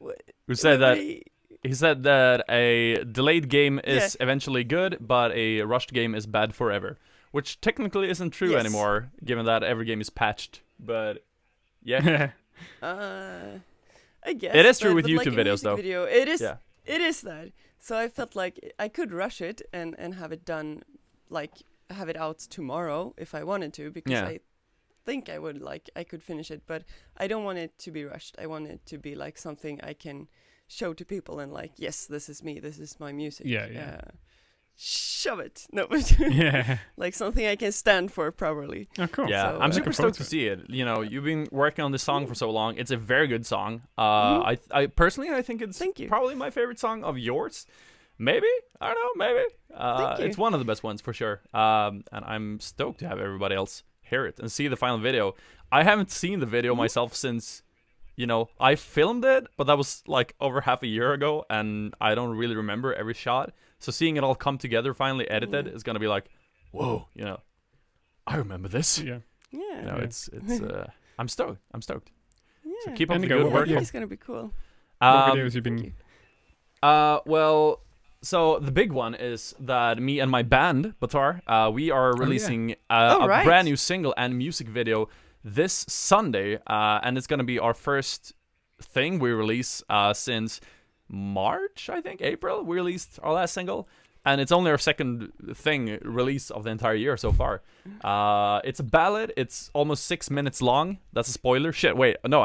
Wh- Who said that? Nobody- He said that a delayed game is eventually good, but a rushed game is bad forever. Which technically isn't true Yes. anymore, given that every game is patched. But yeah, I guess It is true with but like YouTube a videos, music though. Video, it is. yeah, It is that. So I felt like I could rush it and have it done, like have it out tomorrow if I wanted to, because Yeah. I think I would I could finish it, but I don't want it to be rushed. I want it to be like something I can show to people and like, yes, this is me, this is my music. Yeah. Shove it. No, but Yeah. like something I can stand for properly. Oh, cool. yeah. So, I'm uh, super Looking forward stoked to to see it. You know, you've been working on this song for so long. It's a very good song. Mhm. I personally, I think it's Thank you. probably my favorite song of yours. Maybe, I don't know, maybe. Thank you. It's one of the best ones for sure. And I'm stoked to have everybody else hear it and see the final video. I haven't seen the video Mhm. myself since, you know, I filmed it, but that was like over half a year ago, and I don't really remember every shot. So seeing it all come together, finally edited, is gonna be like, whoa, you know, I remember this. Yeah. Yeah. You know, Yeah. it's I'm stoked. I'm stoked. Yeah. So keep up the Indigo, good what work. about you? It's gonna be cool. What Um, videos you've Thank been? you. Well, so the big one is that me and my band, Batar, we are releasing Oh, a right. brand new single and music video this Sunday, and it's gonna be our first thing we release since March, I think, April. We released our last single, and it's only our second thing release of the entire year so far. It's a ballad. It's almost 6 minutes long. That's a spoiler. Shit. Wait. No,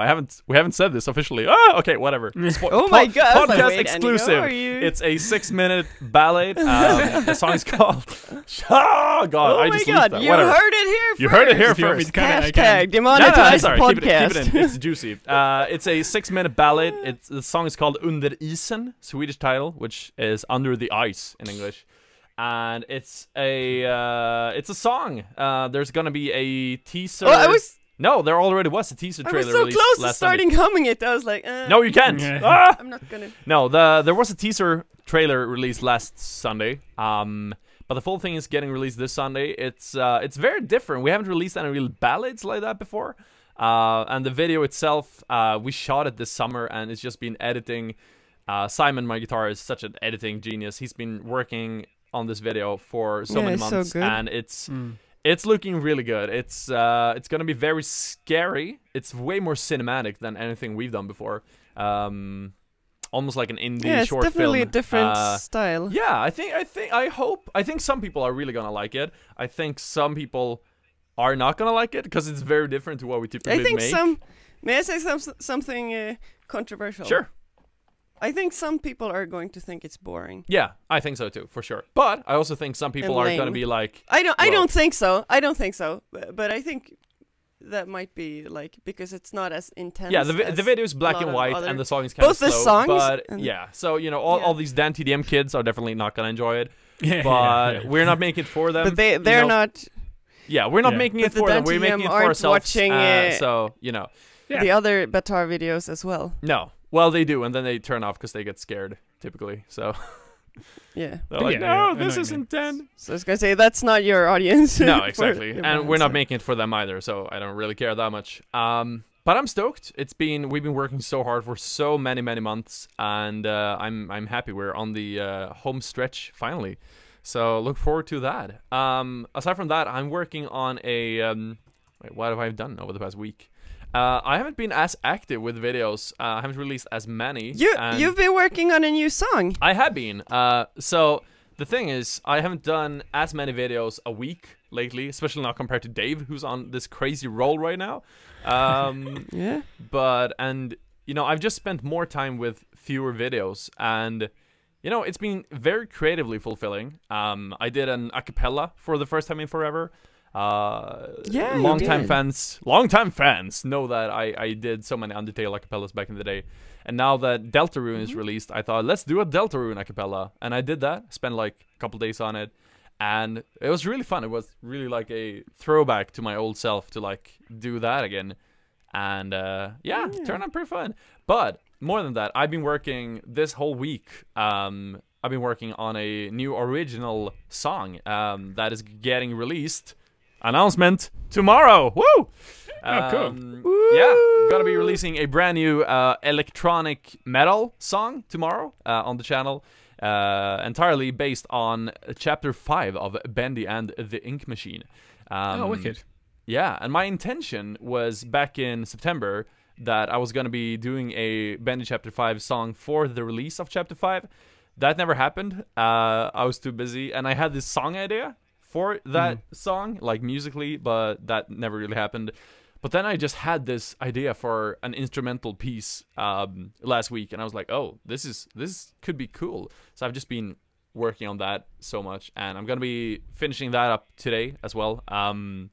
we haven't said this officially. Okay. Whatever. Oh my god! I was like, Podcast wait, exclusive. Enigo, are you? It's a 6-minute ballad. The song is called. Oh god! Oh I my just god! leaked that. You Whatever. heard it here. You heard it here If you want me first. to cut it, I can. Hashtag demonetized sorry, podcast. keep it in. It's juicy. It's a 6-minute ballad. The song is called Under isen, Swedish title, which is Under the Ice in English. And it's a song. There's gonna be a teaser. Oh, No, there already was a teaser I trailer was so released close to last starting humming it. I was like, No, you can't. Yeah. Ah! I'm not gonna. No, there was a teaser trailer released last Sunday. But the full thing is getting released this Sunday. It's very different. We haven't released any real ballads like that before. And the video itself, we shot it this summer, and it's just been editing. Simon, my guitarist, is such an editing genius. He's been working on this video for so many months, so good. and it's looking really good. It's gonna be very scary. It's way more cinematic than anything we've done before. Almost like an indie short film. It's definitely a different style. Yeah, I think some people are really gonna like it. I think some people are not gonna like it because it's very different to what we typically I think make. May I say something controversial? Sure. I think some people are going to think it's boring. Yeah, I think so too, for sure. But I also think some people And are gonna lame. be like, I well- don't think so. I don't think so. But I think that might be like because it's not as intense. yeah, the as video is black lot and of white, other- and the song is kind of both the slow. songs but and- yeah, so you know, all these Dan TDM kids are definitely not gonna enjoy it. Yeah, But yeah. we're not making it for them. But they're you know? not. Yeah, we're not Yeah. making But it the for them. Dan We're making TDM it for aren't ourselves. watching, So you know, Yeah. The other Batar videos as well. no. Well, they do, and then they turn off because they get scared, typically. So Yeah. they're like, Yeah, no, yeah, this annoying isn't Dan. So I was gonna say that's not your audience. No, for exactly. your And band, we're not so- making it for them either, so I don't really care that much. But I'm stoked. We've been working so hard for so many months, and I'm happy we're on the home stretch finally. So look forward to that. Aside from that, I'm working on a wait, what have I done over the past week? I haven't been as active with videos. I haven't released as many. and- You've been working on a new song. I have been. So the thing is, I haven't done as many videos a week lately, especially now compared to Dave, who's on this crazy roll right now. Yeah. And you know, I've just spent more time with fewer videos, and you know, it's been very creatively fulfilling. I did an acapella for the first time in forever. Yeah, you Longtime did. fans know that I did so many Undertale acapellas back in the day. And now that Deltarune is released, I thought, let's do a Deltarune acapella. And I did that, spent like a couple days on it. And it was really fun. It was really like a throwback to my old self to like do that again. And yeah, turned out pretty fun. But more than that, I've been working this whole week. I've been working on a new original song that is getting released. Announcement tomorrow. Woo! Oh, cool. Yeah, gonna be releasing a brand new electronic metal song tomorrow on the channel, entirely based on chapter 5 of Bendy and the Ink Machine. Oh, wicked. Yeah, and my intention was back in September that I was gonna be doing a Bendy chapter 5 song for the release of chapter 5. That never happened. I was too busy, and I had this song idea for that song, like musically, but that never really happened. But then I just had this idea for an instrumental piece last week, and I was like, oh, this could be cool. So I've just been working on that so much, and I'm gonna be finishing that up today as well. I'm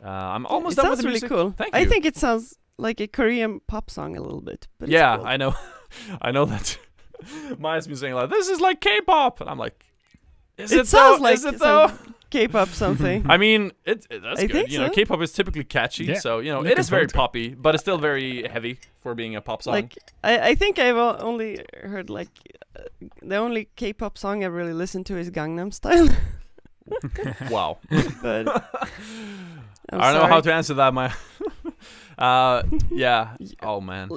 almost done with the really music. cool. Thank you. I think it sounds like a Korean pop song a little bit. But Yeah, it's cool. I know. I know that. Maya's been saying like, this is like K-pop, and I'm like, is it sounds though? like Is it though? K-pop something. I mean, that's I good. think You know, so. K-pop is typically catchy, Yeah. so you know it Looking is very forward to it. poppy, but it's still very heavy for being a pop song. Like I think I've only heard like the only K-pop song I really listened to is Gangnam Style. Wow. But I don't know how to answer that, Maya. Yeah. Oh man.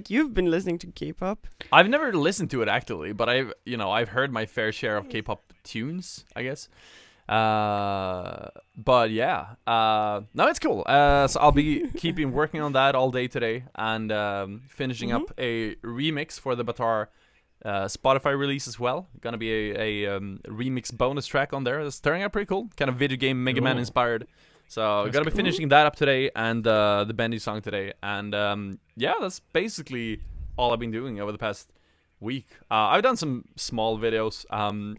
You've been listening to K-pop. I've never listened to it actively, but I've heard my fair share of K-pop tunes, I guess. But yeah, no, it's cool. So I'll be keeping working on that all day today, and finishing up a remix for the Batar Spotify release as well. Gonna be a remix bonus track on there. It's turning out pretty cool. Kind of video game Mega Man inspired. So That's gonna be cool. finishing that up today, and the Bendy song today. And yeah, that's basically all I've been doing over the past week. I've done some small videos.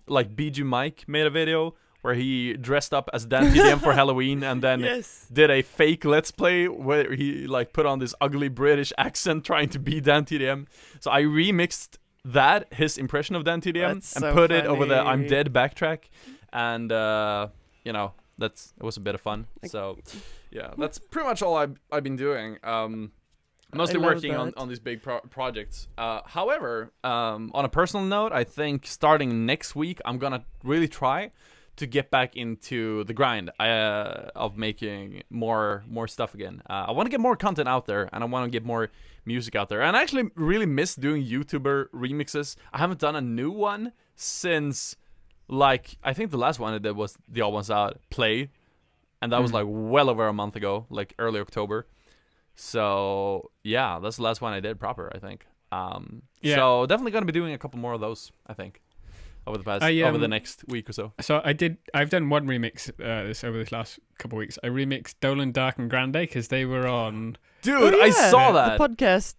Like BG Mike made a video where he dressed up as Dan TDM for Halloween, and then Yes. did a fake Let's Play where he like put on this ugly British accent trying to be Dan TDM. So I remixed that, his impression of Dan TDM, That's and so put it over the funny. I'm Dead backtrack, and you know, it was a bit of fun. So yeah, that's pretty much all I've been doing. Mostly I love working on that. these big projects. However, on a personal note, I think starting next week I'm gonna really try to get back into the grind of making more stuff again. I want to get more content out there, and I want to get more music out there. And I actually really miss doing YouTuber remixes. I haven't done a new one since, like, I think the last one I did was the All Ones Out Play, and that was like well over a month ago, like early October. So yeah, that's the last one I did proper, I think. So definitely gonna be doing a couple more of those, I think, over the past over the next week or so. So I've done one remix over this last couple of weeks. I remixed Dolan, Dark, and Grande because they were on. Dude, Oh, I yeah, saw that. The podcast.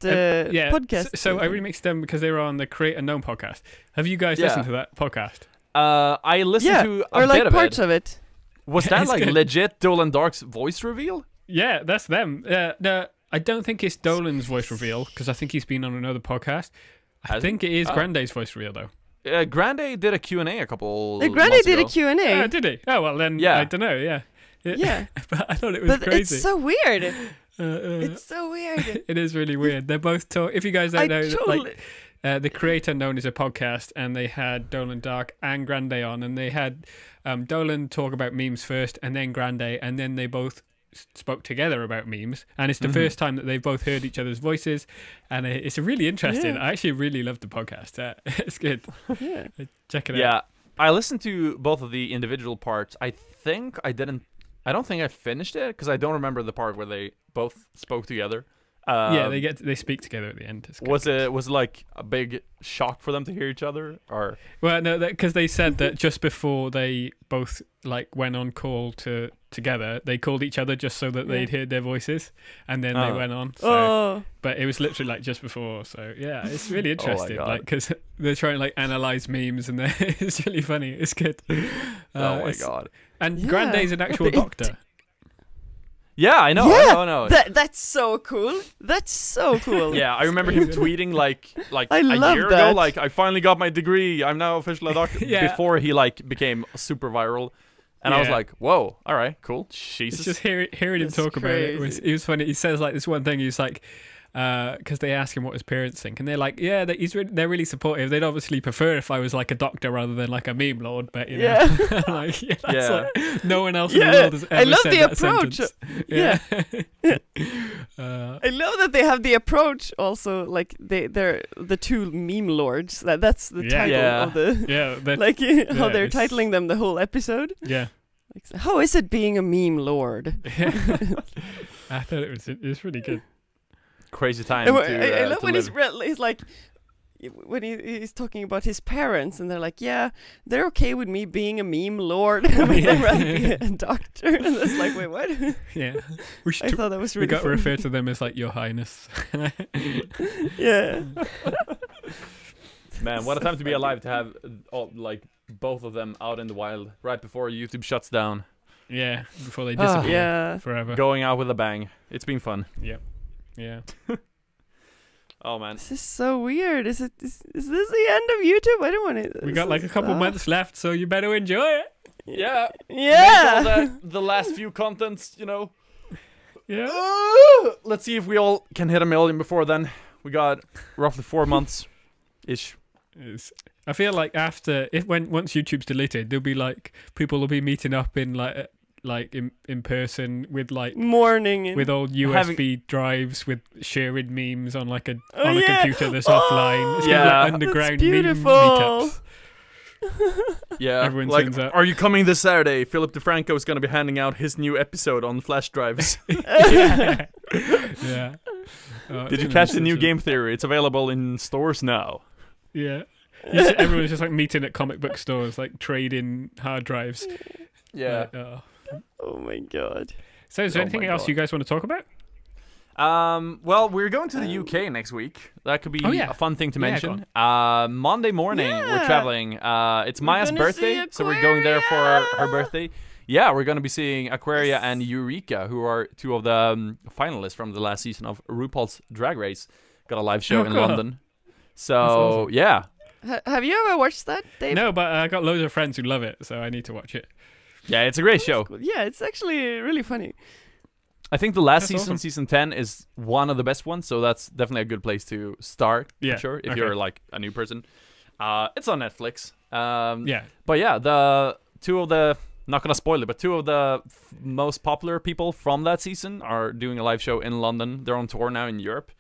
Podcast. So I remixed them because they were on the Create Unknown podcast. Have you guys listened to that podcast? I listened to a or like bit of parts it. of it. Was that It's like good. legit Dolan Dark's voice reveal? Yeah, that's them. No, I don't think it's Dolan's voice reveal because I think he's been on another podcast. I Has he? think it is Grande's voice reveal though. Grande did a Q&A a couple Grande months did ago. a Q&A. Oh, did he? Oh well, then Yeah. I don't know. Yeah, Yeah. but I thought it was But crazy. it's so weird. It's It's so weird. it is really weird. They're both if you guys I don't know, totally. the Creator Known is a podcast, and they had Dolan Dark and Grande on, and they had Dolan talk about memes first, and then Grande, and then they both spoke together about memes, and it's the first time that they've both heard each other's voices, and it's really interesting. Yeah. I actually really love the podcast. It's good. Yeah. Check it out. Yeah, I listened to both of the individual parts. I don't think I finished it because I don't remember the part where they both spoke together. Yeah, they speak together at the end. It's good. Was it like a big shock for them to hear each other, or Well, no, because they said that just before they both like went on call together, they called each other just so that they'd heard their voices, and then they went on. So, Oh. but it was literally like just before. So yeah, it's really interesting. God. Like because they're trying to like analyze memes, and it's really funny. It's good. oh my god. And Yeah. Grande's an actual It- doctor. Yeah, I know. Yeah, I know. That's so cool. That's so cool. Yeah, I remember him tweeting like I a love year ago, that. like I finally got my degree. I'm now officially a doctor. Yeah. Before he like became super viral, and I was Yeah. like, whoa, all right, cool. Jesus. It's just hearing him That's talk about it crazy. was funny. He says like this one thing. He's like, because they ask him what his parents think, and they're like, yeah, they're really supportive. They'd obviously prefer if I was like a doctor rather than like a meme lord, but you know, Yeah. like that's Yeah. like no one else in the Yeah, world has ever I love said the that approach. sentence. Yeah. Uh, I love that they have the approach also, like they're the two meme lords. That's the Yeah. title Yeah. of the yeah, that, like how they're it's- titling them the whole episode. yeah. Like, how is it being a meme lord? I thought it was really good. Crazy time. And to, I love to when live. he's like when he's talking about his parents, and they're like, yeah, they're okay with me being a meme lord. But they'd rather be a doctor. And it's like, wait, what? Yeah, we should. I thought that was we really got to funny. refer to them as like Your Highness. Yeah. Man, what a time to be alive to have like both of them out in the wild right before YouTube shuts down, Yeah, before they Ah. disappear Yeah. forever. going out with a bang. It's been fun. Yep. Yeah. Oh man. This is so weird. Is this the end of YouTube? I don't want to. We got like a couple months left, so you better enjoy it. Yeah. Yeah. Make all the last few contents, you know. Yeah. Let's see if we all can hit 1 million before then. We got roughly 4 months ish. I feel like once YouTube's deleted, there'll be like people will be meeting up in like in person with like Morning. And with old USB drives with sharing memes on like on a yeah. computer that's Oh, offline. It's yeah. gonna be like that's underground meme beautiful. meetups. Yeah. Everyone like, turns up. are you coming this Saturday? Philip DeFranco is going to be handing out his new episode on flash drives. Yeah. Yeah. Oh, Did it's you gonna catch be the new such a- Game Theory? It's available in stores now. Yeah. Everyone's just like meeting at comic book stores, like trading hard drives. Yeah. Oh my god. So, is there Oh anything my else God. you guys want to talk about? Well, we're going to the UK next week. That could be Oh, yeah. a fun thing to Yeah, mention. Monday morning, we're Yeah. traveling. It's Maya's gonna birthday, see so we're going there for her Aquaria. birthday. Yeah, we're going to be seeing Aquaria Yes. and Eureka, who are two of the finalists from the last season of RuPaul's Drag Race. Got a live show Oh, in cool. London. So, awesome. yeah. Have you ever watched that, Dave? No, but I got loads of friends who love it, so I need to watch it. Yeah, it's a great show. Cool. Yeah, it's actually really funny. I think the last That's season, awesome. season 10, is one of the best ones, so that's definitely a good place to start, Yeah, for sure, if okay. you're like a new person. It's on Netflix. Yeah. But yeah, the two of the, not gonna spoil it, but two of the most popular people from that season are doing a live show in London. They're on tour now in Europe.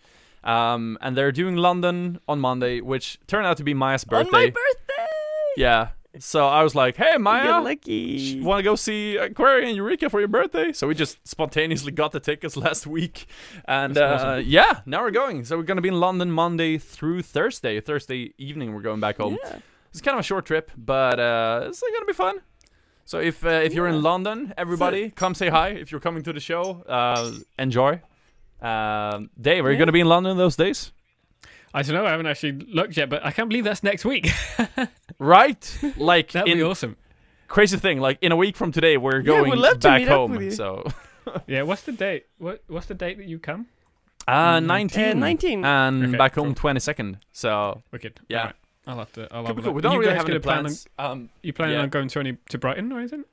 And they're doing London on Monday, which turned out to be Maya's birthday. On my birthday! Yeah. So I was like, hey, You Maya, get lucky. want to go see Aquaria and Eureka for your birthday? So we just spontaneously got the tickets last week. And That's awesome. yeah, now we're going. So we're going to be in London Monday through Thursday. Thursday evening, we're going back home. Yeah. It's kind of a short trip, but it's going to be fun. So if you're in Yeah. London, everybody, come say hi. If you're coming to the show, enjoy. Dave, are you Yeah. going to be in London those days? I don't know. I haven't actually looked yet, but I can't believe that's next week. Right? Like, That'd be awesome. crazy thing, like in a week from today, we're Yeah, going we'd love to back meet up home. with you. So, Yeah. What's the date? What's the date that you come? 19. 19. And Okay, back cool. home 22nd. So, Wicked. Yeah. Alright. I'll have to. I'll could have be a cool. look. We don't You really guys have any gonna plan plans. You planning yeah. on going to Brighton or anything?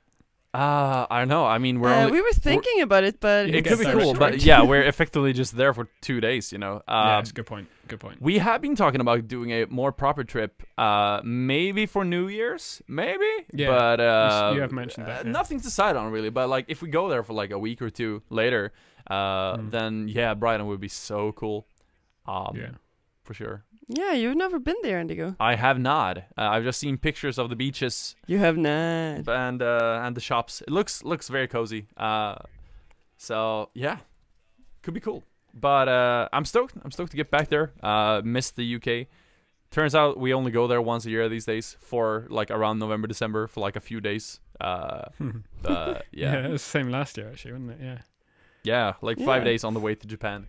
I don't know. I mean, we're only. We were thinking about it, but You It get could be there cool, short. but yeah, we're effectively just there for 2 days, you know. Yeah, that's a good point. Good point. We have been talking about doing a more proper trip, maybe for New Year's, maybe. Yeah, But you have mentioned that. Yeah. nothing's decided on really. But like, if we go there for like a week or two later, then yeah, Brighton would be so cool. Yeah. For sure. yeah, you've never been there, Indigo. I have not. I've just seen pictures of the beaches You have not. and the shops. It looks very cozy. So yeah, could be cool. But I'm stoked. I'm stoked to get back there. Missed the UK. Turns out we only go there once a year these days for like around November, December for like a few days. Yeah, Yeah, it was the same last year actually, wasn't it? Yeah. yeah, like Yeah. 5 days on the way to Japan.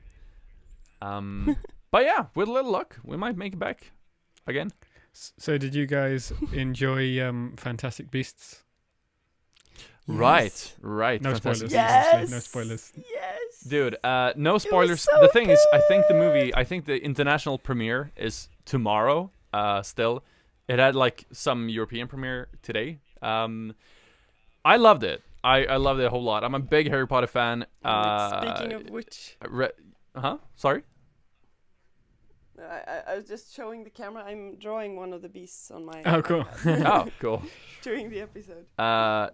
But yeah, with a little luck, we might make it back again. So did you guys enjoy Fantastic Beasts? Right, right. No Fantastic spoilers. Beasts. Obviously, no spoilers. Yes. Dude, no spoilers. so The thing is, I think the international premiere is tomorrow. Still, it had like some European premiere today. I loved it. I loved it a whole lot. I'm a big Harry Potter fan. Speaking of which, Sorry. I was just showing the camera. I'm drawing one of the beasts on my. Oh, cool. iPad Oh, cool. during the episode.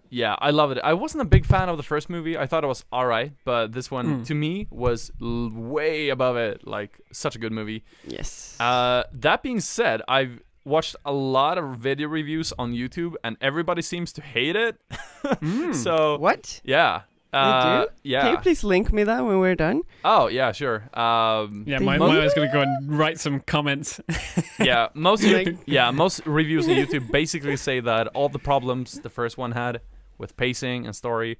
Yeah, I loved it. I wasn't a big fan of the first movie. I thought it was alright, but this one to me was way above it. Like, such a good movie. Yes. That being said, I've watched a lot of video reviews on YouTube, and everybody seems to hate it. So What? yeah, They do? yeah. Can you please link me that when we're done? Oh yeah, sure. Yeah, They my will? was gonna go and write some comments. Yeah, most Like- most reviews on YouTube basically say that all the problems the first one had with pacing and story,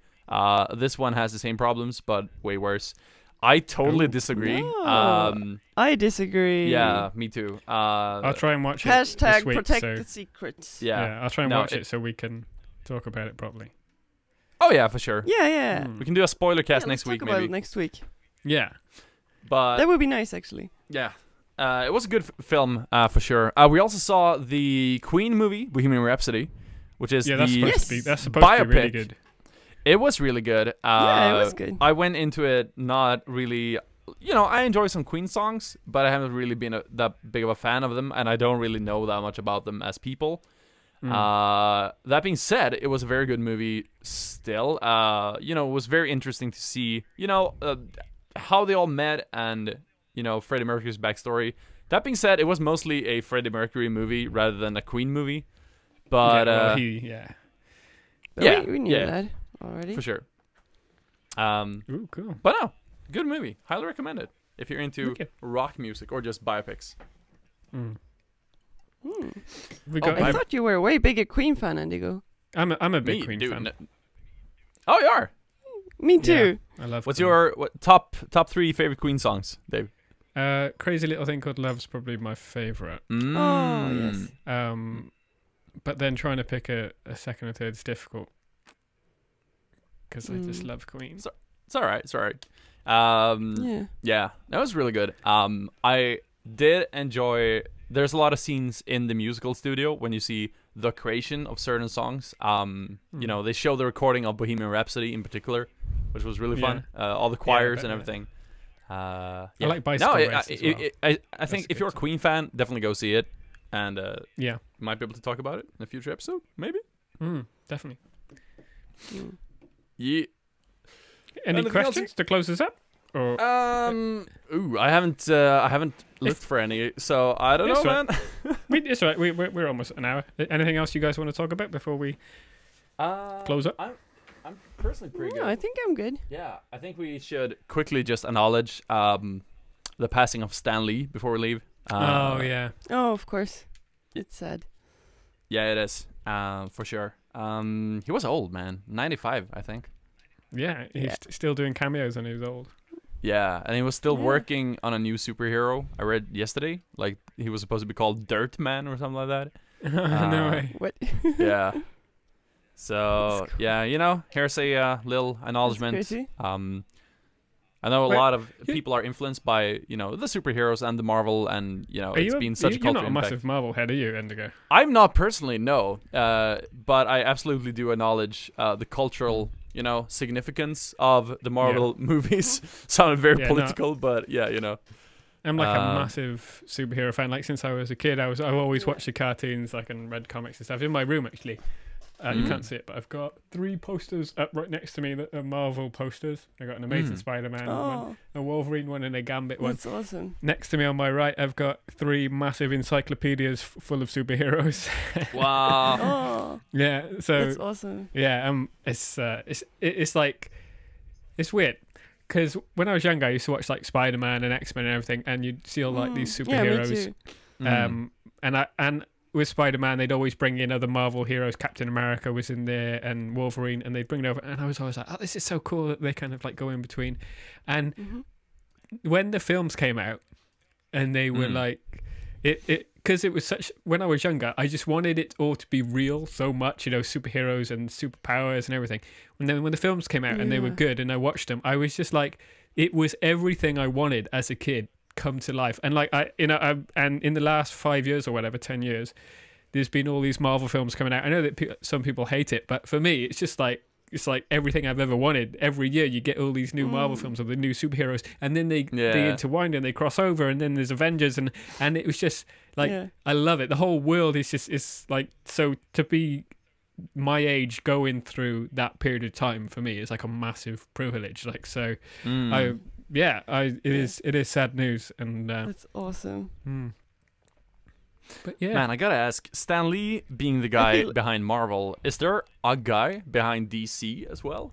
this one has the same problems but way worse. I totally disagree. No. I disagree. Yeah, me too. I'll try and watch it Hashtag this week. protect So, the secrets. yeah. I'll try and No, watch it so we can talk about it properly. Oh yeah, for sure. Yeah, yeah. We can do a spoiler cast Yeah, next let's week talk about maybe. it next week. Yeah. But That would be nice, actually. yeah, it was a good film for sure. We also saw the Queen movie, Bohemian Rhapsody, which is Yeah, the that's supposed to be really biopic. good. It was really good. Yeah, it was good. I went into it not really. You know, I enjoy some Queen songs, but I haven't really been that big of a fan of them, and I don't really know that much about them as people. That being said, it was a very good movie still. You know, it was very interesting to see, you know, how they all met and, you know, Freddie Mercury's backstory. That being said, it was mostly a Freddie Mercury movie rather than a Queen movie. But, But But we knew that already. for sure. Ooh, cool. But no, good movie. Highly recommend it if you're into Okay. rock music or just biopics. We got. I thought you were a way bigger Queen fan, Indigo. I'm a big Me, Queen dude, fan. Oh, you are. Me too. I love. What's Queen. your top 3 favorite Queen songs, Dave? Crazy Little Thing Called Love's probably my favorite. Oh yes. But then trying to pick a second or third is difficult because I just love Queen. It's all right. It's all right. Yeah. That was really good. I did enjoy. There's a lot of scenes in the musical studio when you see the creation of certain songs. You know, they show the recording of Bohemian Rhapsody in particular, which was really fun. All the choirs and everything. I like Bicycle Race as well. I think if you're a Queen fan, definitely go see it, and yeah, might be able to talk about it in a future episode, maybe. Definitely. Yeah. Any questions to close this up? Or I haven't looked for any, so I don't know, man. It's all right. We're almost an hour. Anything else you guys want to talk about before we close up? I'm personally pretty good. I think I'm good. Yeah, I think we should quickly just acknowledge the passing of Stan Lee before we leave. Oh yeah. Oh, of course. It's sad. Yeah, it is. For sure. He was old, man. 95, I think. Yeah, he's still doing cameos and he was old. Yeah, and he was still working on a new superhero. I read yesterday, like he was supposed to be called Dirt Man or something like that. No way. What? Yeah. So yeah, you know, here's a little acknowledgement. I know a lot of people are influenced by, you know, the superheroes and the Marvel, and you know, it's been such a cultural You're not a impact. massive Marvel head, are you, Indigo? I'm not personally, no, but I absolutely do acknowledge the cultural, you know, significance of the Marvel movies. Sounded very political, but yeah, you know. I'm like a massive superhero fan. Like since I was a kid, I've always watched the cartoons, like, and read comics and stuff. In my room, actually, you can't see it, but I've got 3 posters up right next to me that are Marvel posters. I got an Amazing Spider-Man one, a Wolverine one, and a Gambit one. That's awesome. Next to me on my right, I've got 3 massive encyclopedias full of superheroes. Wow. Oh, Yeah, so that's awesome. yeah, it's like it's weird. Because when I was younger, I used to watch like Spider-Man and X-Men and everything, and you'd see all like these superheroes. Yeah, me too. And with Spider-Man, they'd always bring in other Marvel heroes. Captain America was in there, and Wolverine, and they'd bring it over. And I was always like, "Oh, this is so cool that they kind of like go in between." And when the films came out, and they were like, because it was such. When I was younger, I just wanted it all to be real so much, you know, superheroes and superpowers and everything. And then when the films came out and they were good, and I watched them, I was just like, it was everything I wanted as a kid come to life. And like and in the last 5 years or whatever, 10 years, there's been all these Marvel films coming out. I know that some people hate it, but for me, it's just like everything I've ever wanted. Every year you get all these new Marvel films of the new superheroes, and then they intertwine and they cross over, and then there's Avengers, and it was just like I love it. The whole world is just is like, so to be my age going through that period of time for me is like a massive privilege. Like so, it is sad news, and that's awesome. But yeah, man, I gotta ask, Stan Lee being the guy behind Marvel, is there a guy behind DC as well?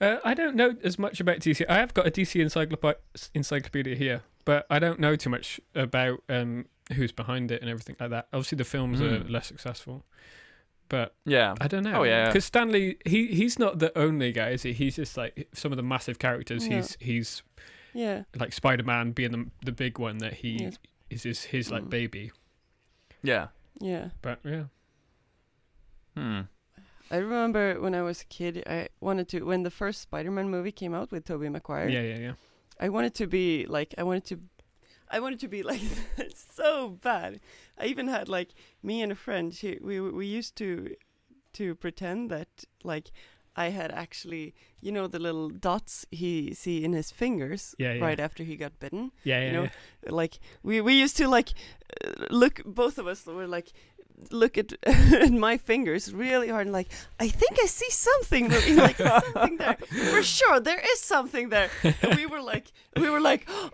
I don't know as much about DC. I have got a DC encyclopedia here, but I don't know too much about who's behind it and everything like that. Obviously, the films are less successful, but I don't know. Oh yeah, because Stan Lee, he's not the only guy, is he? He's just like some of the massive characters. Yeah. He's like Spider-Man being the big one that he is his like baby. Yeah. But yeah. I remember when I was a kid, I wanted to, when the first Spider-Man movie came out with Tobey Maguire. Yeah. I wanted to be like so bad. I even had like me and a friend. We used to pretend that like I had actually, you know, the little dots he see in his fingers right after he got bitten. You know, like we used to like look. Both of us were like look at my fingers really hard and like, I think I see something moving, like something there for sure. There is something there. And we were like,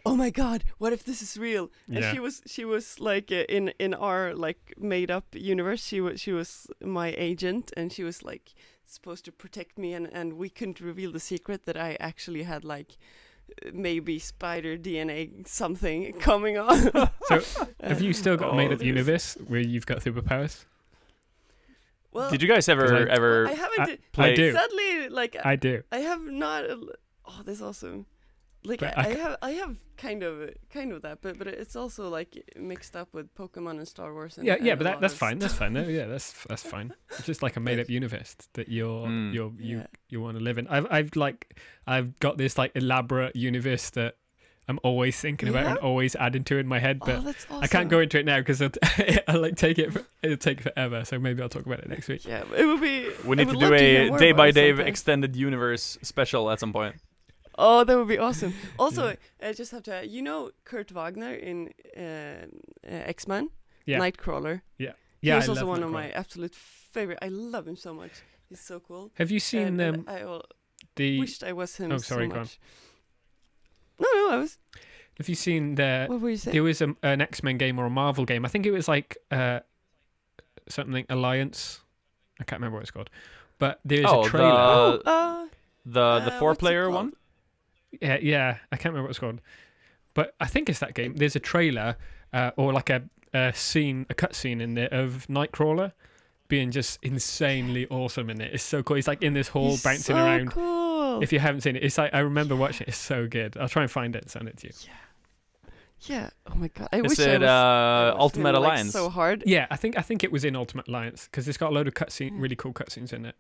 oh my god, what if this is real? And she was like in our like made up universe. She was my agent, and she was like supposed to protect me, and we couldn't reveal the secret that I actually had like maybe spider DNA something coming on. So, have you still got a made-up there's- universe where you've got superpowers? Well, Did you guys I ever I haven't. play? I do. Sadly, like I do. I have not. Oh, that's awesome. Like But I have kind of that, but it's also like mixed up with Pokemon and Star Wars. And, Yeah, and a but lot that's of fine. That's stuff. fine. No, yeah, that's fine. It's just like a made-up universe that you Yeah. want to live in. I've got this like elaborate universe that I'm always thinking about and Yeah? always adding to in my head, but Oh, that's awesome. I can't go into it now because I'll like it'll take forever. So maybe I'll talk about it next week. Yeah, it would be. We need I to would do love hear a more day about by it day sometime. extended universe special at some point. Oh, that would be awesome. Also, I just have to add, you know Kurt Wagner in X-Men? Yeah. Nightcrawler. Yeah, He was I also love one of Nightcrawler. my absolute favorite. I love him so much. He's so cool. Have you seen And I the? wished I was him Oh, sorry, so go on. much. No, I was. Have you seen the? What were you saying? There was an X-Men game or a Marvel game. I think it was like something Alliance. I can't remember what it's called. But there's Oh, a trailer. The what's it 4-player called? one. Yeah, I can't remember what it's called. But I think it's that game. There's a trailer or like a cutscene in there of Nightcrawler being just insanely awesome in it. It's so cool. He's like in this hall He's bouncing so around. Cool. If you haven't seen it, it's like I remember watching it. It's so good. I'll try and find it and send it to you. Yeah. Oh my god. I Is wish it I was Ultimate him, like, Alliance? so hard. Yeah, I think it was in Ultimate Alliance because it's got a load of really cool cutscenes in it.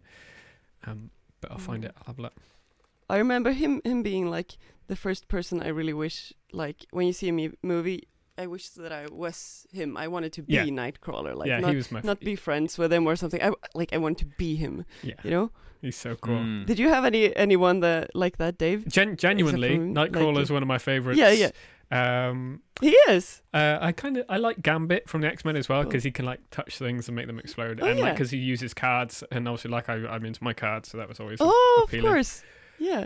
But I'll find it. I'll have a look. I remember him being like the first person I really wish, like when you see a movie, I wish that I was him. I wanted to be Yeah. Nightcrawler, like Yeah, not he was my not be friends with him or something. I wanted to be him. yeah. You know? He's so cool. Mm. Did you have anyone that like that, Dave? Genuinely, from, like, Nightcrawler is one of my favorites. Yeah. He is. I like Gambit from the X-Men as well Oh. because he can like touch things and make them explode, Oh, and like yeah. because he uses cards, and obviously like I'm into my cards, so that was always Oh, appealing. of course. Yeah.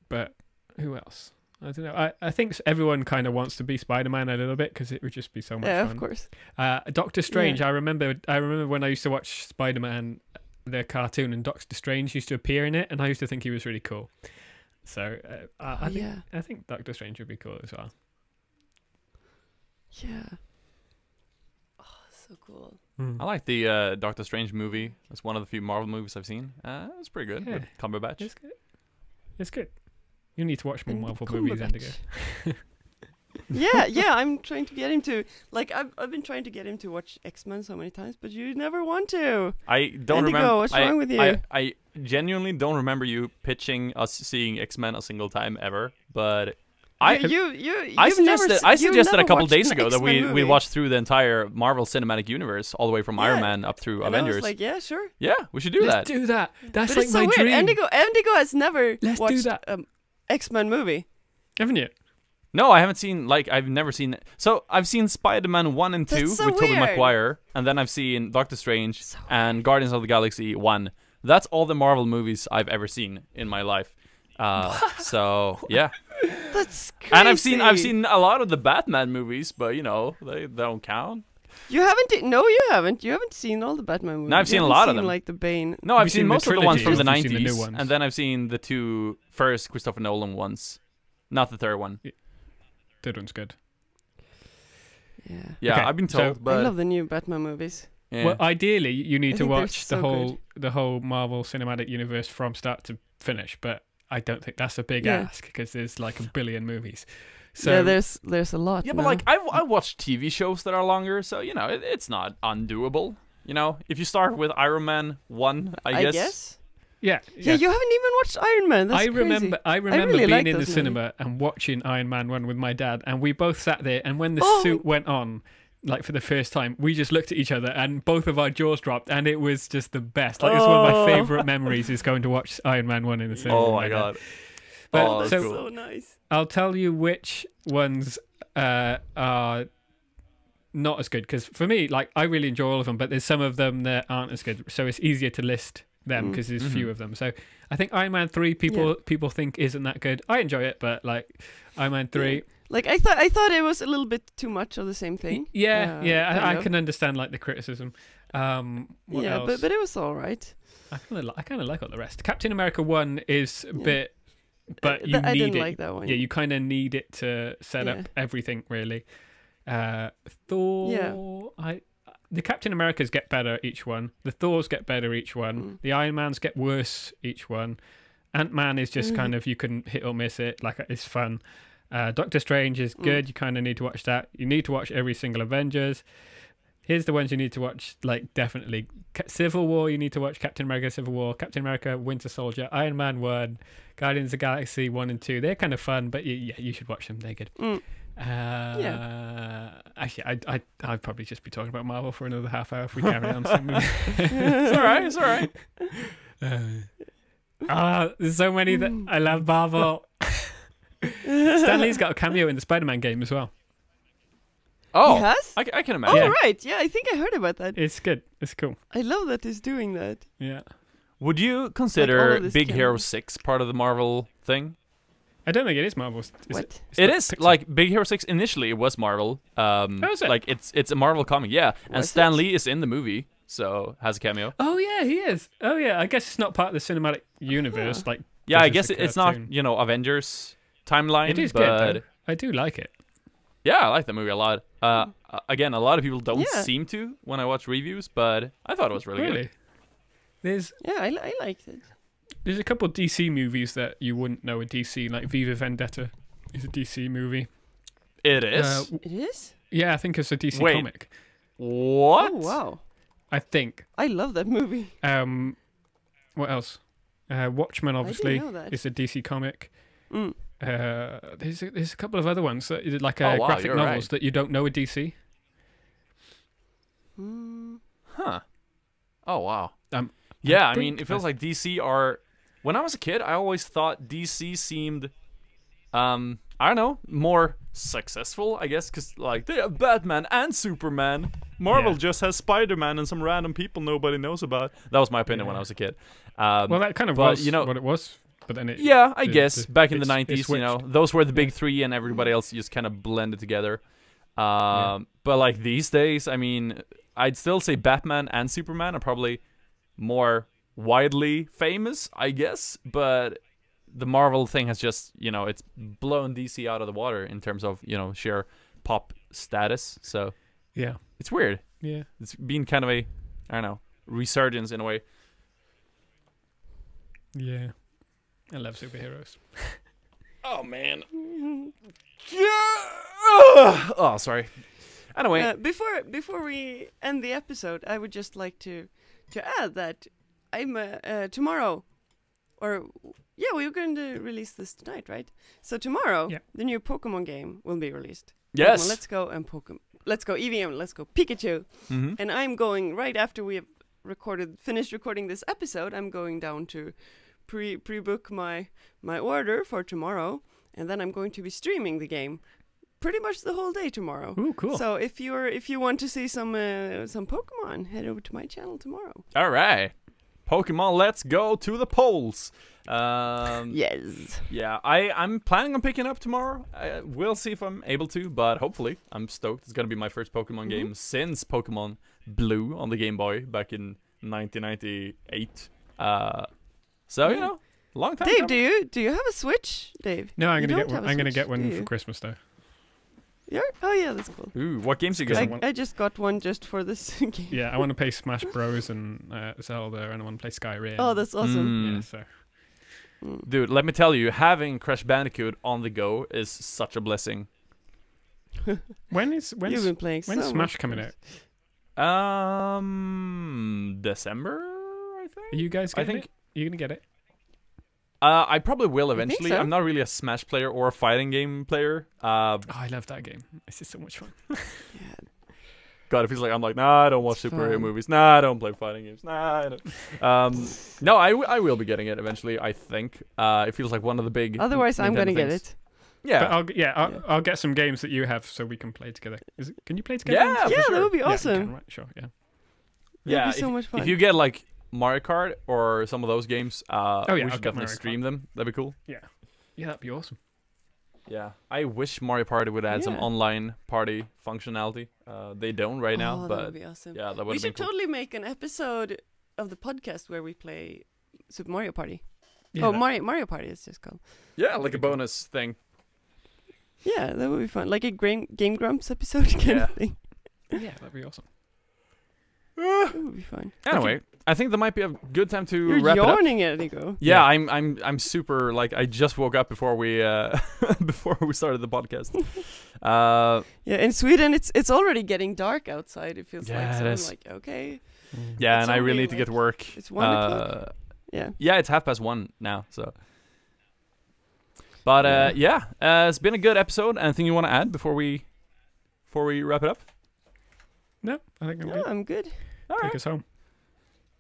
But who else? I don't know. I think everyone kind of wants to be Spider-Man a little bit because it would just be so much Yeah, fun. of course. Doctor Strange. Yeah. I remember when I used to watch Spider-Man, the cartoon, and Doctor Strange used to appear in it, and I used to think he was really cool. So I think Doctor Strange would be cool as well. Yeah. Oh, so cool. Mm. I like the Doctor Strange movie. It's one of the few Marvel movies I've seen. It's pretty good. Yeah. With Cumberbatch. It's good. It's good. You need to watch more And Marvel movies, Indigo. yeah, I'm trying to get him to like I've been trying to get him to watch X-Men so many times, but you never want to. I don't Indigo, remember. what's wrong with you? I genuinely don't remember you pitching us seeing X-Men a single time ever. But I suggested a couple days ago that we watch through the entire Marvel Cinematic Universe, all the way from Iron Man up through and I Avengers. was like, yeah, sure. Yeah, we should do Let's that. do that. That's But like it's so my weird. dream. Indigo has never Let's do watched that. X-Men movie. Haven't you? No, I haven't seen, I've never seen. So I've seen Spider-Man 1 and 2 That's so with Tobey weird. Maguire, and then I've seen Doctor Strange So and Guardians of the Galaxy 1. That's all the Marvel movies I've ever seen in my life. So yeah, That's crazy. and I've seen a lot of the Batman movies, but you know they don't count. You haven't? No, you haven't. You haven't seen all the Batman movies. No, I've You seen a haven't lot of seen, them. Like the Bane. No, Have I've you seen seen the most of the ones from the trilogy? Have you seen the 90s, new ones? and then I've seen the two first Christopher Nolan ones, not the third one. Third one's good. Yeah. Yeah, Okay, I've been so- told, I but love the new Batman movies. yeah. Well, ideally, you need I to think they're watch so the whole Marvel Cinematic Universe from start to finish, but I don't think that's a big Yeah. ask because there's like a billion movies. So Yeah, there's a lot. yeah, but now. like I watch TV shows that are longer, so you know it's not undoable. You know, if you start with Iron Man 1, I guess. yeah, Yeah, you haven't even watched Iron Man. That's I crazy. remember really being like in the those cinema and watching Iron Man 1 with my dad, and we both sat there, and when the Oh suit went on, like for the first time, we just looked at each other and both of our jaws dropped, and it was just the best. Like, it's one of my Oh. favorite memories is going to watch Iron Man 1 in the cinema. Oh with my dad. god. But Oh, That's that's so- cool. so nice. I'll tell you which ones are not as good, because for me, like, I really enjoy all of them, but there's some of them that aren't as good, so it's easier to list them because there's few of them. So I think Iron Man 3 people think isn't that good. I enjoy it, but like Iron Man 3, Like I thought it was a little bit too much of the same thing. yeah, kind I of. can understand like the criticism. What Yeah, else? but it was all right. I kind of like all the rest. Captain America 1 is a bit but you I need didn't it. like that one. Yeah, you kind of need it to set up everything, really. Thor, the Captain Americas get better each one. The Thors get better each one. The Iron Mans get worse each one. Ant-Man is just kind of, you can hit or miss it. Like, it's fun. Doctor Strange is good. You kind of need to watch that. You need to watch every single Avengers. Here's the ones you need to watch, like, definitely. Civil War, you need to watch Captain America Civil War, Captain America Winter Soldier, Iron Man 1, Guardians of the Galaxy 1 and 2. They're kind of fun, but you should watch them. They're good. Actually, I'd probably just be talking about Marvel for another half hour if we carry on. It's all right. There's so many that I love Marvel. Stan Lee's got a cameo in the Spider-Man game as well. Oh, He has? I can imagine. Oh, right. Yeah, I think I heard about that. It's good. It's cool. I love that he's doing that. Yeah. Would you Like consider all of this Big Hero camera. 6 part of the Marvel thing? I don't think it is Marvel. What? It is. Like, Big Hero 6 initially it was Marvel. is it? Like, it's a Marvel comic, yeah. And Was Stan it? Lee is in the movie, so has a cameo. Oh yeah, he is. Oh yeah, I guess it's not part of the cinematic universe. Like, Yeah, I because guess a it's not, cartoon. Avengers timeline. It is but good. Though. I do like it. yeah, I like the movie a lot. Again, a lot of people don't Yeah. seem to when I watch reviews, but I thought it was really good. There's Yeah, I liked it. a couple of DC movies that you wouldn't know are DC, like Viva Vendetta is a DC movie. It is. It is? Yeah, I think it's a DC Wait. comic. What? Oh, wow. I think. I love that movie. What else? Watchmen, obviously, know that. is a DC comic. Mm. There's a couple of other ones that is like Oh, wow, graphic you're novels right. that you don't know are DC. Huh. Oh, wow. Yeah, I mean, it feels like DC are... When I was a kid, I always thought DC seemed, I don't know, more successful, I guess, because, like, they have Batman and Superman. Marvel Yeah. just has Spider-Man and some random people nobody knows about. That was my opinion when I was a kid. Well, that kind of but, was what it was, but then it. Yeah, I it- guess. it- Back in the it's 90s, switched. those were the big three and everybody else just kind of blended together. But, like, these days, I mean, I'd still say Batman and Superman are probably more widely famous, I guess, but the Marvel thing has just, it's blown DC out of the water in terms of, sheer pop status. So Yeah. it's weird. Yeah. It's been kind of a, I don't know, resurgence in a way. Yeah. I love superheroes. Oh, man. Oh, sorry. Anyway. Before we end the episode, I would just like to add that I'm tomorrow, or we're going to release this tonight, right? So tomorrow, the new Pokemon game will be released. Yes. Pokemon Let's Go and Let's Go EVM, Let's Go Pikachu, and I'm going right after we have finished recording this episode. I'm going down to pre-book my order for tomorrow, and then I'm going to be streaming the game pretty much the whole day tomorrow. Ooh, cool. So if you want to see some Pokemon, head over to my channel tomorrow. All right. Pokemon Let's Go to the polls. Yes. Yeah, I'm planning on picking up tomorrow. We'll see if I'm able to, but hopefully. I'm stoked. It's going to be my first Pokemon game since Pokemon Blue on the Game Boy back in 1998. So, long time Dave, coming. do you have a Switch, Dave? No, I'm You gonna don't get one. have a I'm gonna Switch, get one do for you? Christmas though. Yeah. Oh yeah, that's cool. Ooh, what games you Because getting? I just got one just for this game. Yeah, I want to play Smash Bros and Zelda, and I want to play Skyrim. Oh, that's awesome. Yeah, so Dude, let me tell you, having Crash Bandicoot on the go is such a blessing. when's You've been playing so Smash much coming Crash. out? December, I think. Are you guys I getting think it? Are you gonna get it? I probably will think eventually. so. I'm not really a Smash player or a fighting game player. Oh, I love that game. It's just so much fun. Yeah. God, it feels like I'm like, nah, I don't watch It's superhero fun. movies. Nah, I don't play fighting games. Nah, I don't. No, I will be getting it eventually. I think. It feels like one of the big. Otherwise, I'm Nintendo gonna get things. it. Yeah. But I'll get some games that you have so we can play together. Can you play together? Yeah, for Yeah, sure. that would be Yeah, we awesome. can, right, sure, yeah. Yeah, That'd be so much fun. If you get like Mario Kart or some of those games, we I'll should get definitely Mario stream them. That'd be cool. Yeah, that'd be awesome. Yeah, I wish Mario Party would add some Yeah. online party functionality. They don't right now, that but would be awesome. yeah, that We would be should cool. totally make an episode of the podcast where we play Super Mario Party. Oh, Mario Party is just called. Yeah, like a bonus thing. Yeah, that would be fun. Like a Game Grumps episode kind of thing. Yeah, that'd be awesome. That would be fun. Anyway, I think that might be a good time to You're wrap it up. yawning at Nico. Yeah, I'm super like I just woke up before we before we started the podcast. Yeah, in Sweden it's already getting dark outside. It feels like it so. I'm is. like, okay. Yeah, It's and I really only, need to get to work. It's 1 o'clock. Yeah. Yeah, it's 1:30 now. So, but it's been a good episode. Anything you want to add before we wrap it up? No, I think I'm No, good. I'm good. All Take right. us home.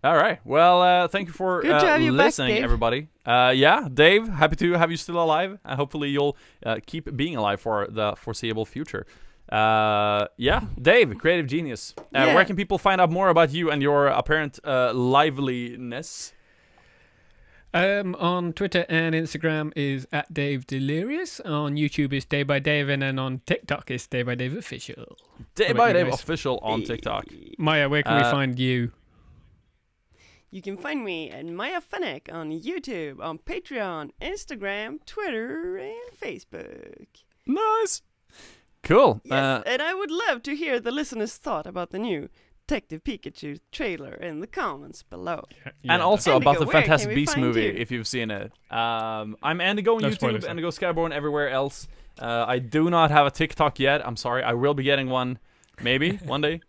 All right. Well, thank you for Good to have you back, listening, Dave. everybody. Dave, happy to have you still alive. Hopefully, you'll keep being alive for the foreseeable future. Dave, creative genius. Where can people find out more about you and your apparent liveliness? On Twitter and Instagram is @DaveDelirious. On YouTube is Day by Dave, and then on TikTok is Day by Dave Official. Day What by about Day you guys? official on TikTok. Maya, where can we find you? You can find me at Maya Fennec on YouTube, on Patreon, Instagram, Twitter, and Facebook. Nice. Cool. Yes, and I would love to hear the listeners' thought about the new Detective Pikachu trailer in the comments below. And also Indigo, about the where Fantastic can we Beasts find movie, you? if you've seen it. I'm Indigo on No YouTube, spoilers, though. Indigo Skyborn everywhere else. I do not have a TikTok yet. I'm sorry. I will be getting one, maybe one day.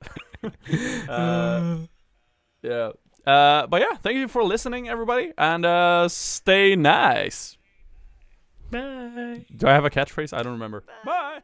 Yeah. But yeah, thank you for listening, everybody, and stay nice. Bye. Do I have a catchphrase? I don't remember. Bye.